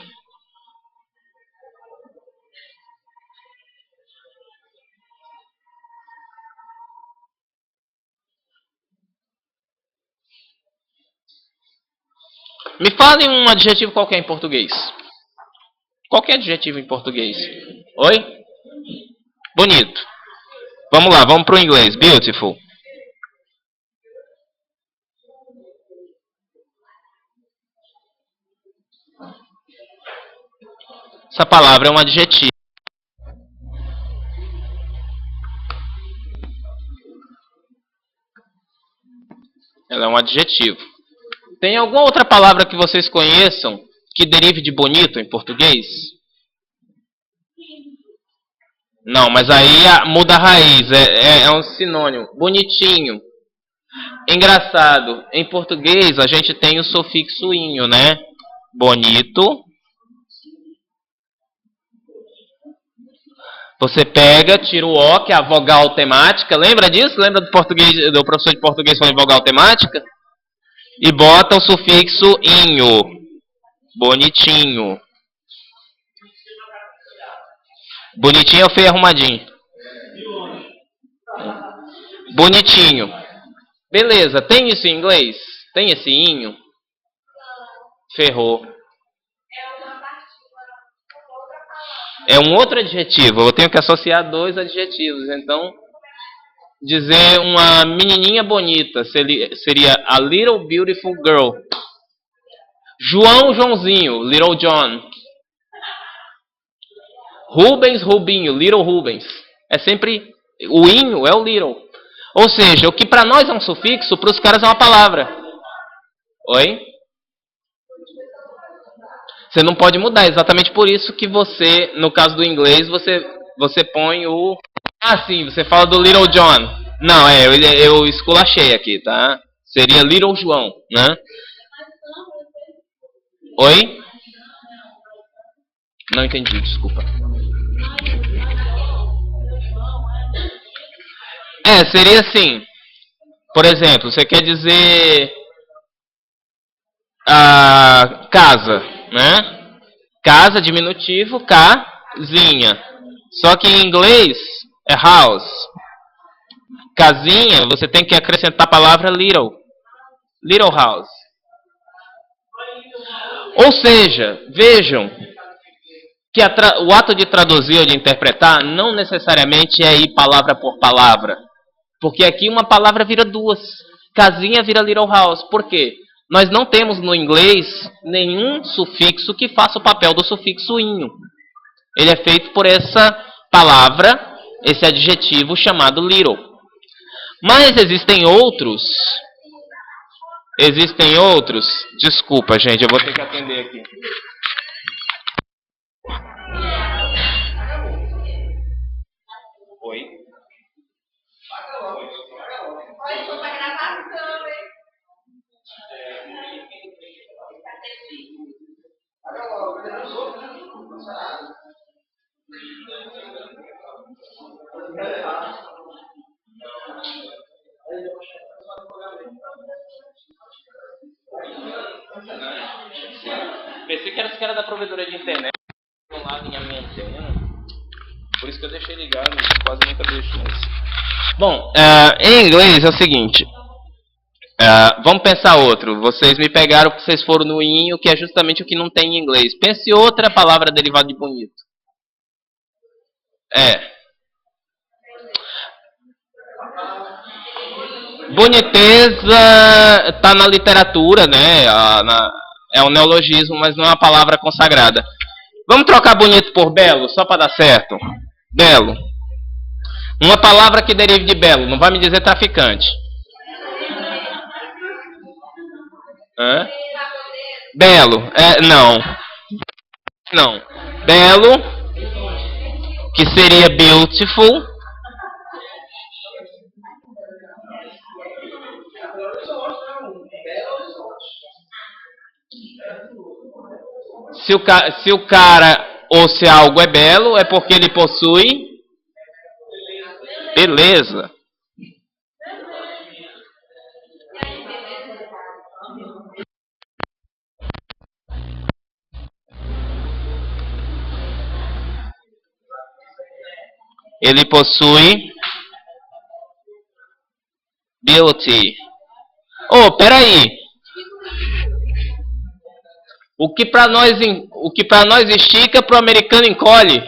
Me fale um adjetivo qualquer em português. Qualquer adjetivo em português. Oi? Bonito. Vamos lá, vamos para o inglês. Beautiful. Essa palavra é um adjetivo. Ela é um adjetivo. Tem alguma outra palavra que vocês conheçam que derive de bonito em português? Não, mas aí muda a raiz. É um sinônimo. Bonitinho. Engraçado. Em português a gente tem o sufixo inho, né? Bonito. Você pega, tira o O, que é a vogal temática. Lembra disso? Lembra do português, do professor de português falando de vogal temática? E bota o sufixo inho. Bonitinho. Bonitinho ou feio arrumadinho? Bonitinho. Beleza, tem isso em inglês? Tem esse inho? Ferrou. É um outro adjetivo. Eu tenho que associar dois adjetivos. Então, dizer uma menininha bonita seria a little beautiful girl. João, Joãozinho, little John. Rubens, Rubinho, little Rubens. É sempre o inho é o little. Ou seja, o que para nós é um sufixo, para os caras é uma palavra. Oi? Você não pode mudar, exatamente por isso que você, no caso do inglês, você põe o... Ah, sim, você fala do Little John. Não, eu esculachei aqui, tá? Seria Little João, né? Oi? Não entendi, desculpa. Seria assim. Por exemplo, você quer dizer... casa, né? Casa, diminutivo, casinha. Só que em inglês é house. Casinha, você tem que acrescentar a palavra little. Little house. Ou seja, vejam que o ato de traduzir ou de interpretar não necessariamente é ir palavra por palavra. Porque aqui uma palavra vira duas. Casinha vira little house. Por quê? Nós não temos no inglês nenhum sufixo que faça o papel do sufixo inho. Ele é feito por essa palavra, esse adjetivo chamado little. Mas existem outros. Desculpa, gente, eu vou ter que atender aqui. Oi? Pensei que era esse cara da provedora de internet. Lá a minha antena. Por isso que eu deixei ligado. Quase nunca deixo isso. Bom, em inglês é o seguinte. Vamos pensar outro. Vocês me pegaram porque vocês foram no inho, que é justamente o que não tem em inglês. Pense outra palavra derivada de bonito. Boniteza está na literatura, né? É um neologismo, mas não é uma palavra consagrada. Vamos trocar bonito por belo, só para dar certo? Belo. Uma palavra que derive de belo, não vai me dizer traficante. Belo. Não. Não. Belo, que seria beautiful. Se o cara ou se algo é belo, é porque ele possui beleza. Ele possui beauty. Oh, peraí. O que para nós estica, pro americano encolhe.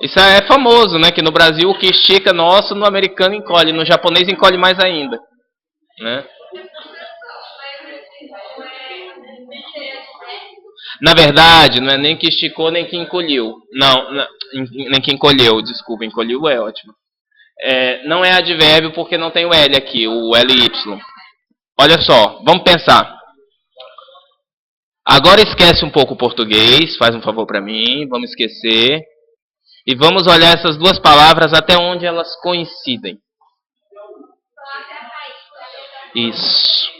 Isso é famoso, né? Que no Brasil o que estica nosso, no americano encolhe, no japonês encolhe mais ainda, né? Na verdade, não é nem que esticou nem que encolheu. Não, nem que encolheu, desculpa, encolheu é ótimo. Não é advérbio porque não tem o L aqui, o LY. Olha só, vamos pensar. Agora esquece um pouco o português, faz um favor para mim, vamos esquecer. E vamos olhar essas duas palavras até onde elas coincidem. Isso.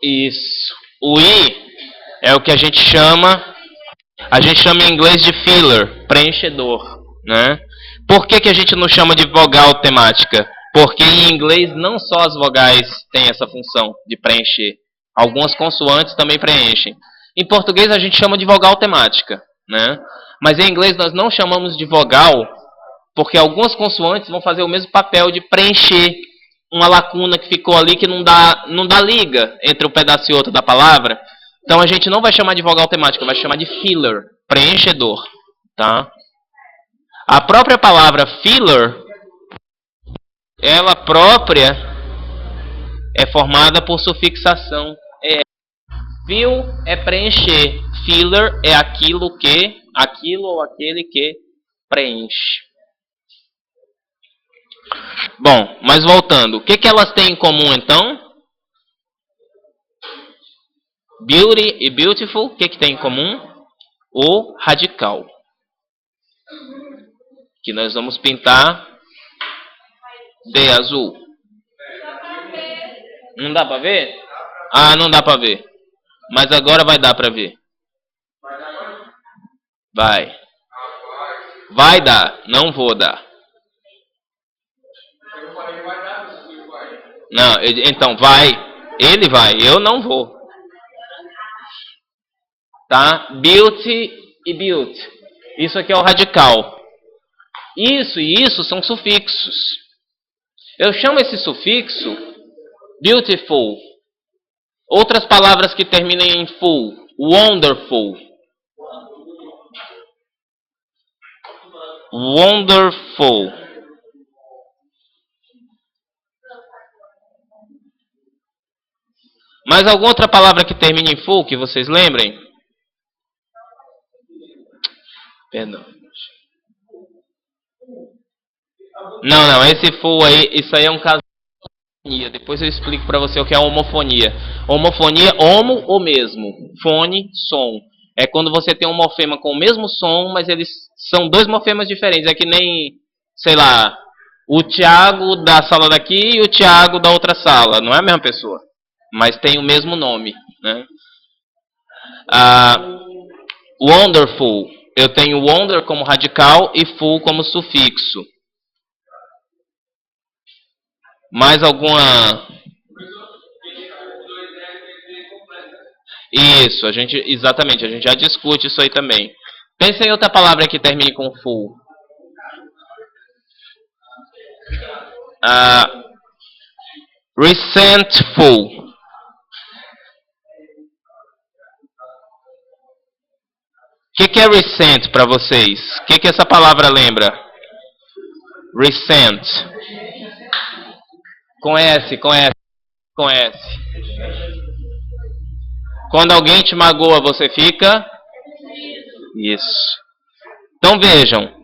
Isso. O I é o que a gente chama em inglês de filler, preenchedor, né? Por que a gente não chama de vogal temática? Porque em inglês não só as vogais têm essa função de preencher. Algumas consoantes também preenchem. Em português a gente chama de vogal temática, né? Mas em inglês nós não chamamos de vogal porque algumas consoantes vão fazer o mesmo papel de preencher uma lacuna que ficou ali que não dá liga entre um pedaço e outro da palavra. Então a gente não vai chamar de vogal temática, vai chamar de filler, preenchedor, tá? A própria palavra filler, ela própria é formada por sufixação. Fill é preencher, filler é aquilo ou aquele que preenche. Bom, mas voltando, o que elas têm em comum então? Beauty e beautiful, o que tem em comum? O radical. Que nós vamos pintar de azul. Não dá pra ver? Ah, não dá pra ver. Mas agora vai dar pra ver. Vai. Vai dar, não vou dar. Não, então vai. Ele vai, eu não vou. Tá? Beauty e beauty. Isso aqui é o radical. Isso e isso são sufixos. Eu chamo esse sufixo beautiful. Outras palavras que terminem em full. Wonderful. Wonderful. Mais alguma outra palavra que termine em full que vocês lembrem? Perdão. Não, esse full aí, isso aí é um caso de homofonia. Depois eu explico para você o que é homofonia. Homofonia, homo ou mesmo. Fone, som. É quando você tem um morfema com o mesmo som, mas eles são dois morfemas diferentes. É que nem, sei lá, o Tiago da sala daqui e o Tiago da outra sala. Não é a mesma pessoa, mas tem o mesmo nome, né? Wonderful. Eu tenho wonder como radical e full como sufixo. Mais alguma? Isso, exatamente, a gente já discute isso aí também. Pensa em outra palavra que termine com full. Resentful. O que é resent para vocês? O que essa palavra lembra? Resent. Com S. Quando alguém te magoa, você fica? Isso. Então vejam.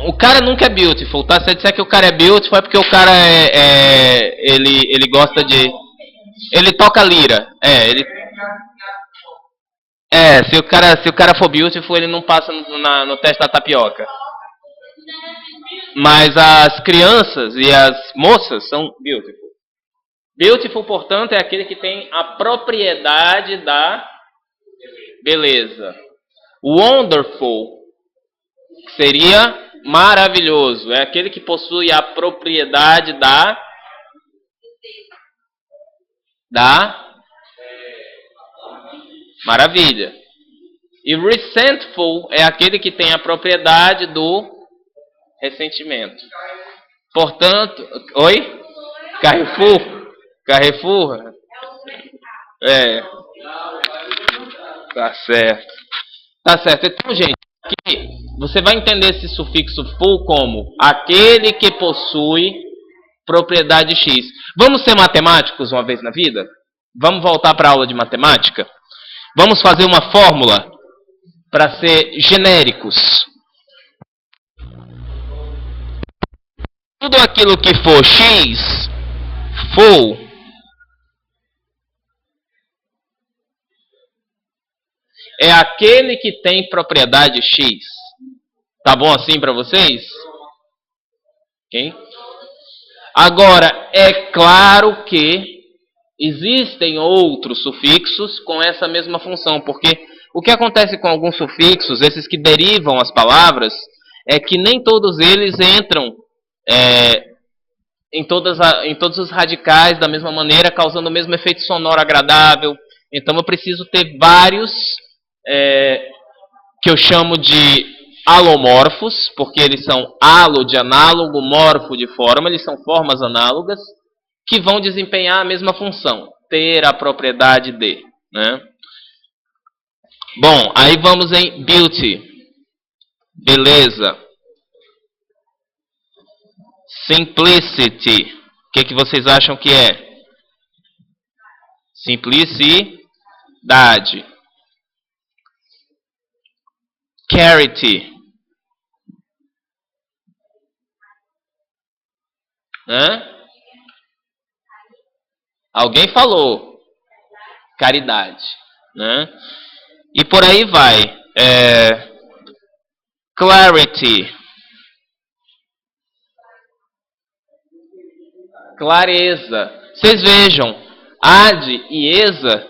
O cara nunca é beautiful, tá? Se eu disser que o cara é beautiful é porque o cara ele gosta de... Ele toca lira. Se o cara for beautiful, ele não passa no teste da tapioca. Mas as crianças e as moças são beautiful. Beautiful, portanto, é aquele que tem a propriedade da beleza. Wonderful seria maravilhoso. É aquele que possui a propriedade da maravilha. E resentful é aquele que tem a propriedade do ressentimento. Portanto, oi? Carrefour? Tá certo. Então, gente, aqui você vai entender esse sufixo full como aquele que possui propriedade X. Vamos ser matemáticos uma vez na vida? Vamos voltar para a aula de matemática? Vamos fazer uma fórmula para ser genéricos. Tudo aquilo que for X, full, é aquele que tem propriedade X. Tá bom assim para vocês? Ok? Agora, é claro que existem outros sufixos com essa mesma função, porque o que acontece com alguns sufixos, esses que derivam as palavras, é que nem todos eles entram em todos os radicais da mesma maneira, causando o mesmo efeito sonoro agradável. Então eu preciso ter vários que eu chamo de alomorfos, porque eles são alo de análogo, morfo de forma, eles são formas análogas, que vão desempenhar a mesma função, ter a propriedade de. Né? Bom, aí vamos em beauty, beleza. Simplicity, o que vocês acham que é? Simplicidade. Charity. Hã? Alguém falou. Caridade. Né? E por aí vai. Clarity. Clareza. Vocês vejam, ad e esa,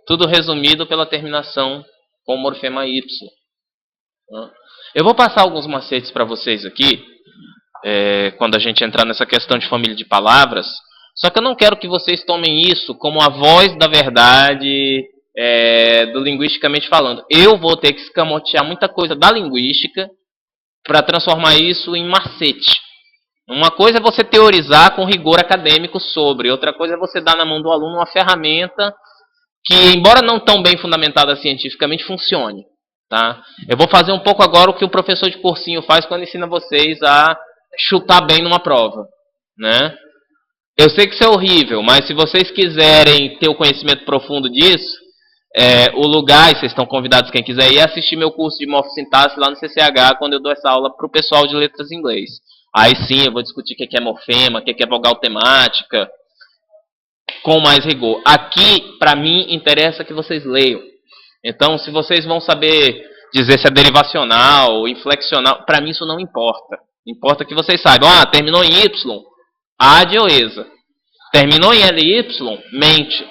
tudo resumido pela terminação com o morfema y. Eu vou passar alguns macetes para vocês aqui, quando a gente entrar nessa questão de família de palavras, só que eu não quero que vocês tomem isso como a voz da verdade do linguisticamente falando. Eu vou ter que escamotear muita coisa da linguística para transformar isso em macete. Uma coisa é você teorizar com rigor acadêmico sobre, outra coisa é você dar na mão do aluno uma ferramenta que, embora não tão bem fundamentada cientificamente, funcione. Tá? Eu vou fazer um pouco agora o que o professor de cursinho faz quando ensina vocês a chutar bem numa prova. Né? Eu sei que isso é horrível, mas se vocês quiserem ter o conhecimento profundo disso, o lugar, e vocês estão convidados, quem quiser ir, assistir meu curso de morfossintaxe lá no CCH, quando eu dou essa aula para o pessoal de letras em inglês. Aí sim eu vou discutir o que é morfema, o que é vogal temática, com mais rigor. Aqui, para mim, interessa que vocês leiam. Então, se vocês vão saber dizer se é derivacional, inflexional, para mim isso não importa. Importa que vocês saibam, terminou em Y, ad ou esa. Terminou em LY, mente.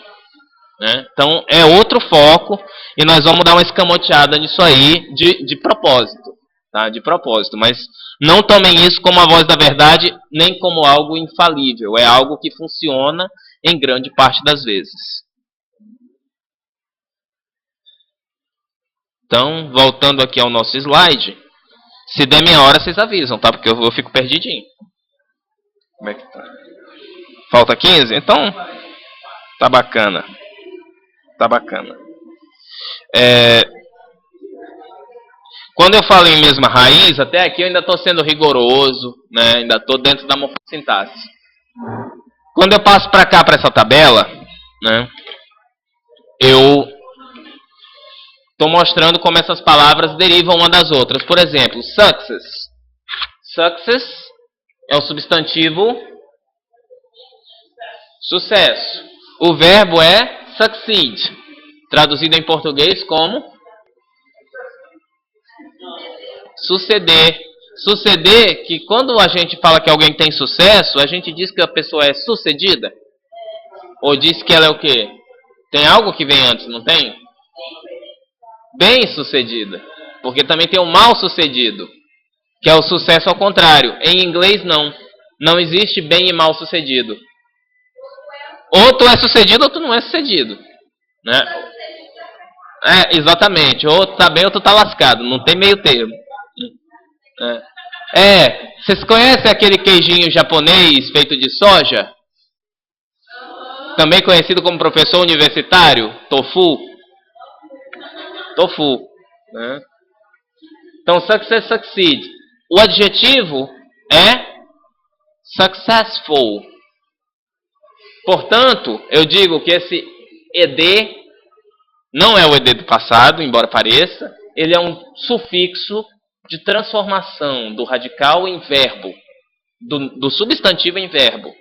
Né? Então, é outro foco e nós vamos dar uma escamoteada nisso aí de propósito. Tá? De propósito, mas não tomem isso como a voz da verdade, nem como algo infalível. É algo que funciona em grande parte das vezes. Então, voltando aqui ao nosso slide, se der meia hora, vocês avisam, tá? Porque eu fico perdidinho. Como é que tá? Falta 15? Então, tá bacana. Tá bacana. Quando eu falo em mesma raiz, até aqui eu ainda estou sendo rigoroso, né? Ainda estou dentro da morfossintaxe. Quando eu passo para cá, para essa tabela, né? Eu estou mostrando como essas palavras derivam uma das outras. Por exemplo, success. Success é o substantivo sucesso. O verbo é succeed, traduzido em português como suceder. Suceder, que quando a gente fala que alguém tem sucesso, a gente diz que a pessoa é sucedida? Ou diz que ela é o quê? Tem algo que vem antes, não tem? Bem sucedida. Porque também tem o mal sucedido, que é o sucesso ao contrário. Em inglês, não. Não existe bem e mal sucedido. Ou tu é sucedido ou tu não é sucedido. Né? Exatamente. Ou tu tá bem ou tu tá lascado. Não tem meio termo. Vocês conhecem aquele queijinho japonês feito de soja? Também conhecido como professor universitário? Tofu. Tofu. Né? Então, success, succeed. O adjetivo é successful. Portanto, eu digo que esse ed não é o ed do passado, embora pareça. Ele é um sufixo de transformação do radical em verbo, do substantivo em verbo.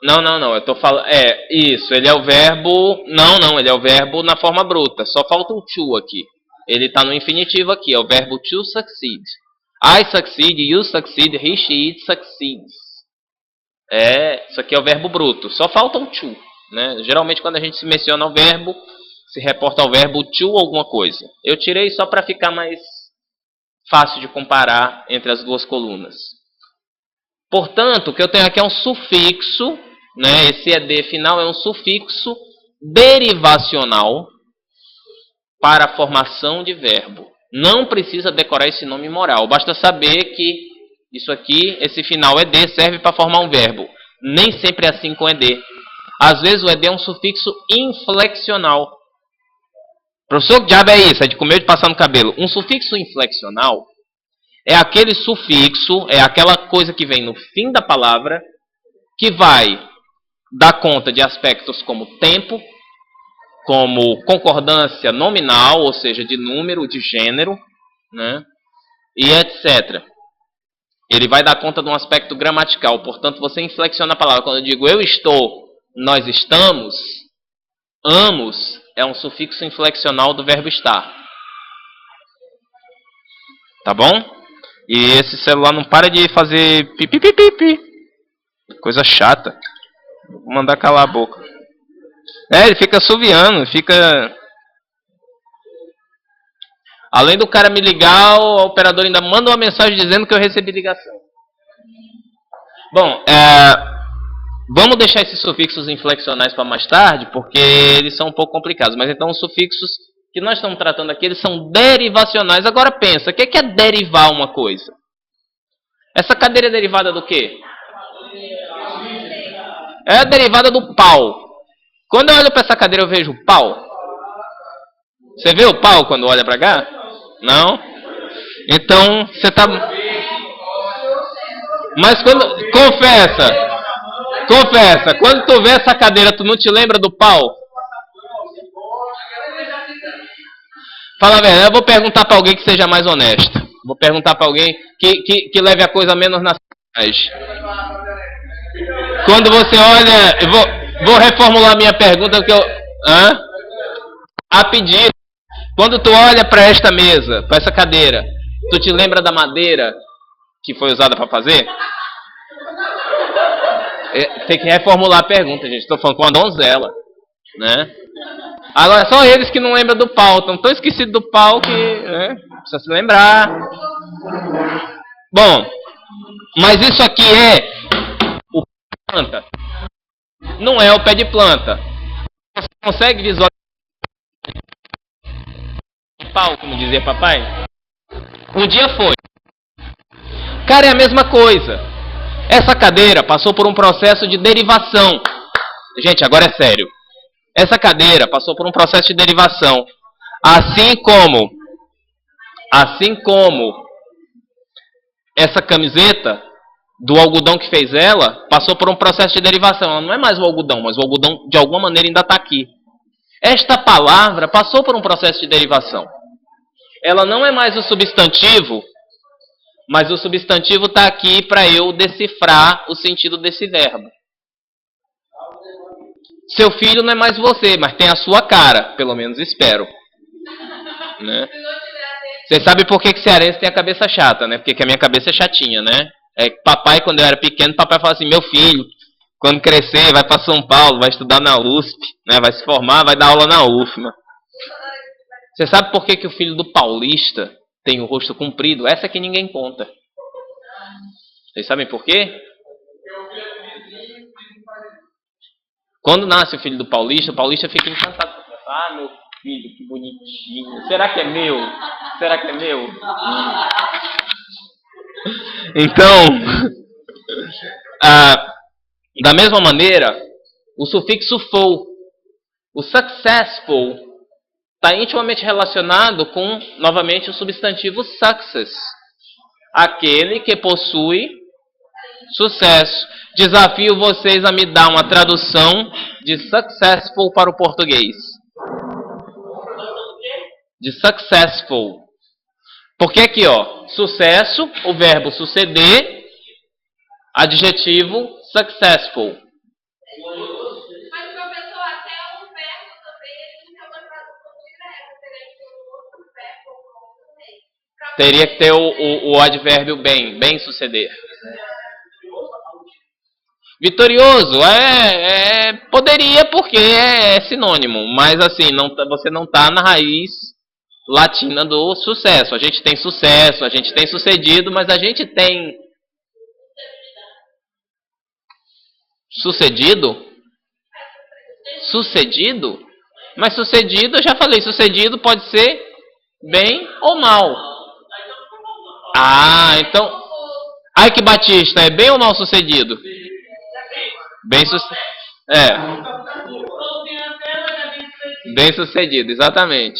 Não, eu tô falando. Isso, ele é o verbo. Não, ele é o verbo na forma bruta. Só falta um to aqui. ele está no infinitivo aqui, é o verbo to succeed. I succeed, you succeed, he, she, it succeeds. Isso aqui é o verbo bruto. Só falta um to. Né? Geralmente quando a gente se menciona o verbo, se reporta ao verbo to alguma coisa. Eu tirei só para ficar mais fácil de comparar entre as duas colunas. Portanto, o que eu tenho aqui é um sufixo, né? Esse ed final é um sufixo derivacional para a formação de verbo. Não precisa decorar esse nome moral. Basta saber que isso aqui, esse final ed, serve para formar um verbo. Nem sempre é assim com ed. Às vezes o ed é um sufixo inflexional. Professor, que diabo é isso? É de comer ou de passar no cabelo? Um sufixo inflexional é aquele sufixo, é aquela coisa que vem no fim da palavra, que vai dar conta de aspectos como tempo, como concordância nominal, ou seja, de número, de gênero, né? E etc. Ele vai dar conta de um aspecto gramatical. Portanto, você inflexiona a palavra. Quando eu digo eu estou, nós estamos, amos é um sufixo inflexional do verbo estar. Tá bom? E esse celular não para de fazer pipi pipi pipi. Coisa chata. Vou mandar calar a boca. Ele fica assoviando, fica... Além do cara me ligar, o operador ainda manda uma mensagem dizendo que eu recebi ligação. Bom, vamos deixar esses sufixos inflexionais para mais tarde, porque eles são um pouco complicados. Mas então os sufixos que nós estamos tratando aqui, eles são derivacionais. Agora pensa, o que é derivar uma coisa? Essa cadeira é derivada do quê? É a derivada do pau. Quando eu olho para essa cadeira, eu vejo pau. Você vê o pau quando olha para cá? Não? Então, você está... Mas quando... Confessa. Quando tu vê essa cadeira, tu não te lembra do pau? Fala a verdade, eu vou perguntar para alguém que seja mais honesto. Vou perguntar para alguém que leve a coisa menos na sacanagem. Quando você olha... Eu vou reformular minha pergunta, porque eu... A pedido. Quando tu olha para esta mesa, para essa cadeira, tu te lembra da madeira que foi usada para fazer? Tem que reformular a pergunta, gente. Estou falando com uma donzela, né? Agora, só eles que não lembram do pau. Estão tão esquecidos do pau que precisa se lembrar. Bom, mas isso aqui é o pé de planta. Não é o pé de planta. Você consegue visualizar o pau, como dizia papai? Um dia foi. Cara, é a mesma coisa. Essa cadeira passou por um processo de derivação. Gente, agora é sério. Essa cadeira passou por um processo de derivação. Assim como essa camiseta, do algodão que fez ela, passou por um processo de derivação. Ela não é mais o algodão, mas o algodão de alguma maneira ainda está aqui. Esta palavra passou por um processo de derivação. Ela não é mais o substantivo, mas o substantivo está aqui para eu decifrar o sentido desse verbo. Seu filho não é mais você, mas tem a sua cara, pelo menos espero. Né? Você sabe por que cearense tem a cabeça chata, né? Porque a minha cabeça é chatinha, né? Papai, quando eu era pequeno, papai falava assim, meu filho, quando crescer, vai para São Paulo, vai estudar na USP, né? Vai se formar, vai dar aula na UFMA. Você sabe por que o filho do paulista tem o rosto comprido? Essa que ninguém conta. Vocês sabem por quê? Quando nasce o filho do paulista, o paulista fica encantado. Ah, meu filho, que bonitinho. Será que é meu? Será que é meu? Então, da mesma maneira, o sufixo ful, o successful, está intimamente relacionado com, novamente, o substantivo success. Aquele que possui sucesso. Desafio vocês a me dar uma tradução de successful para o português. De successful. Porque aqui, ó, sucesso, o verbo suceder, adjetivo successful. Mas professor, até o verbo também ele tem uma tradução direta, seria que o outro verbo Teria que ter o advérbio bem, bem suceder. Vitorioso, poderia porque é sinônimo, mas assim, você não está na raiz latina do sucesso. A gente tem sucesso, a gente tem sucedido, mas a gente tem sucedido? Sucedido? Mas sucedido, eu já falei, sucedido pode ser bem ou mal. Ah, então... Ike Batista, é bem ou mal sucedido? Bem sucedido. Bem sucedido, exatamente.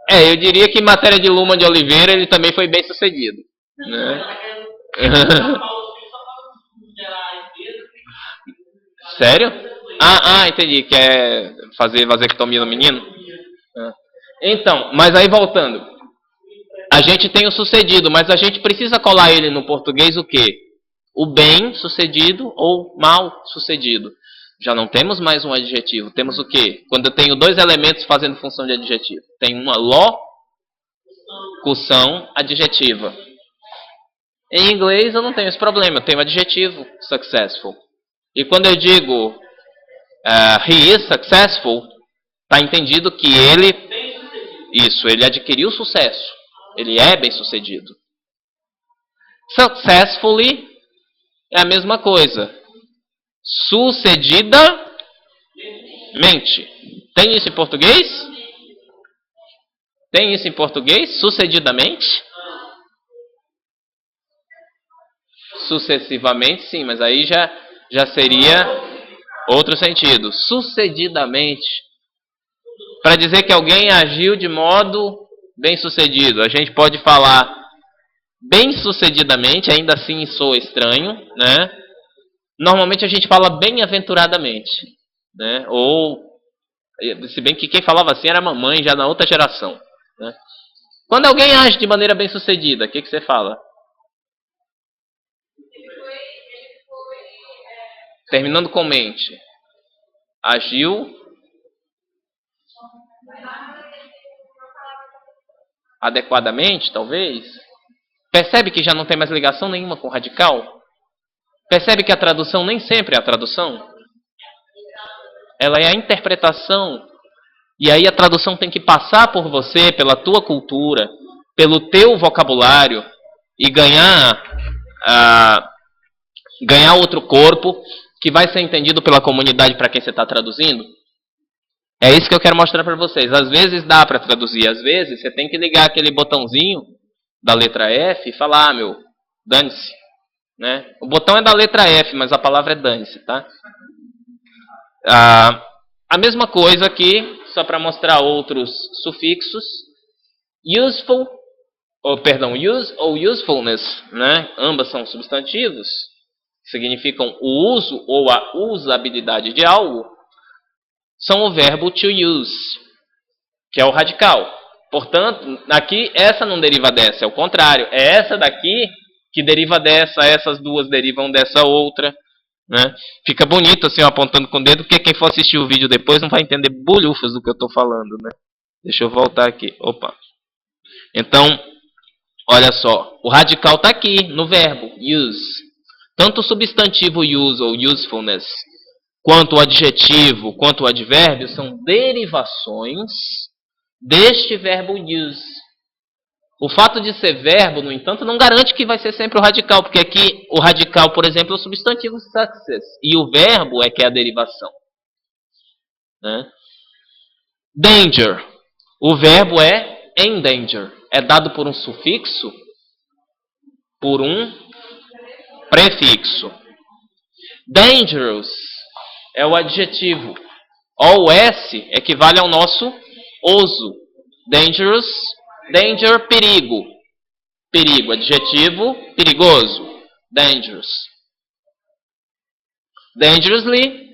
Eu diria que em matéria de Luma de Oliveira ele também foi bem sucedido. Né? Sério? Entendi. Quer fazer vasectomia no menino? Então, mas aí voltando. A gente tem o sucedido, mas a gente precisa colar ele no português o quê? O bem sucedido ou mal sucedido. Já não temos mais um adjetivo. Temos o quê? Quando eu tenho dois elementos fazendo função de adjetivo. Tem uma locução adjetiva. Em inglês eu não tenho esse problema. Eu tenho o adjetivo successful. E quando eu digo he is successful, está entendido que ele adquiriu sucesso. Ele é bem sucedido. Successfully é a mesma coisa. Sucedidamente. Tem isso em português? Tem isso em português? Sucedidamente? Sucessivamente, sim, mas aí já seria outro sentido. Sucedidamente. Para dizer que alguém agiu de modo bem-sucedido. A gente pode falar bem-sucedidamente, ainda assim soa estranho, né? Normalmente a gente fala bem-aventuradamente, né? Ou, se bem que quem falava assim era a mamãe, já na outra geração, né? Quando alguém age de maneira bem-sucedida, o que você fala? Terminando com mente. Agiu adequadamente, talvez. Percebe que já não tem mais ligação nenhuma com o radical? Percebe que a tradução nem sempre é a tradução? Ela é a interpretação. E aí a tradução tem que passar por você, pela tua cultura, pelo teu vocabulário e ganhar outro corpo que vai ser entendido pela comunidade para quem você está traduzindo. É isso que eu quero mostrar para vocês. Às vezes dá para traduzir, às vezes você tem que ligar aquele botãozinho da letra F e falar, dane-se. Né? O botão é da letra F, mas a palavra é dane-se, tá? A mesma coisa aqui, só para mostrar outros sufixos. Useful, use ou usefulness, né? Ambas são substantivos, que significam o uso ou a usabilidade de algo. São o verbo to use, que é o radical. Portanto, aqui essa não deriva dessa, é o contrário. É essa daqui que deriva dessa, essas duas derivam dessa outra. Né? Fica bonito assim, apontando com o dedo, porque quem for assistir o vídeo depois não vai entender bolhufas do que eu estou falando. Né? Deixa eu voltar aqui. Opa. Então, olha só. O radical está aqui, no verbo use. Tanto o substantivo use ou usefulness, quanto o adjetivo, quanto o advérbio, são derivações deste verbo use. O fato de ser verbo, no entanto, não garante que vai ser sempre o radical, porque aqui o radical, por exemplo, é o substantivo success, e o verbo é que é a derivação. Né? Danger. O verbo é endanger. É dado por um sufixo, por um prefixo. Dangerous é o adjetivo. O S equivale ao nosso oso. Dangerous, danger, perigo. Perigo, adjetivo, perigoso. Dangerous. Dangerously,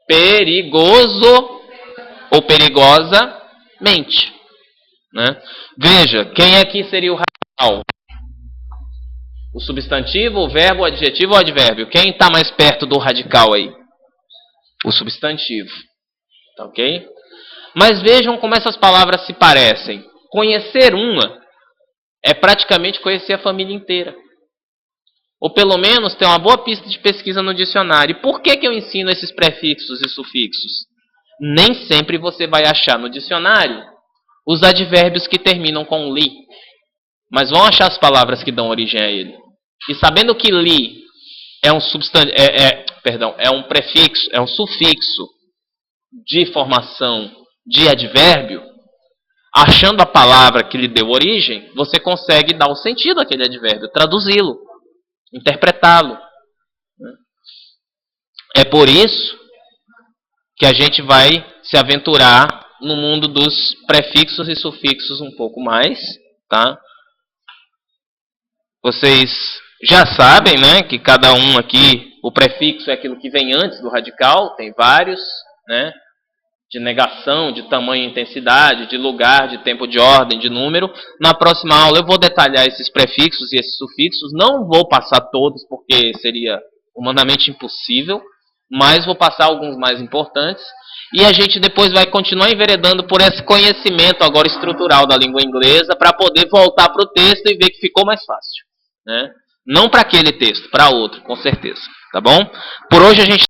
perigoso ou perigosamente. Né? Veja, quem aqui seria o radical? O substantivo, o verbo, o adjetivo ou o advérbio? Quem está mais perto do radical aí? O substantivo. Tá ok? Mas vejam como essas palavras se parecem. Conhecer uma é praticamente conhecer a família inteira. Ou pelo menos ter uma boa pista de pesquisa no dicionário. E por que eu ensino esses prefixos e sufixos? Nem sempre você vai achar no dicionário os advérbios que terminam com li. Mas vão achar as palavras que dão origem a ele. E sabendo que li é um é um prefixo, é um sufixo de formação de advérbio, achando a palavra que lhe deu origem, você consegue dar o sentido àquele advérbio, traduzi-lo, interpretá-lo. É por isso que a gente vai se aventurar no mundo dos prefixos e sufixos um pouco mais, tá? Vocês já sabem, né, que cada um aqui, o prefixo é aquilo que vem antes do radical, tem vários, né? De negação, de tamanho e intensidade, de lugar, de tempo, de ordem, de número. Na próxima aula eu vou detalhar esses prefixos e esses sufixos. Não vou passar todos, porque seria humanamente impossível, mas vou passar alguns mais importantes. E a gente depois vai continuar enveredando por esse conhecimento agora estrutural da língua inglesa, para poder voltar para o texto e ver que ficou mais fácil, né? Não para aquele texto, para outro, com certeza. Tá bom? Por hoje a gente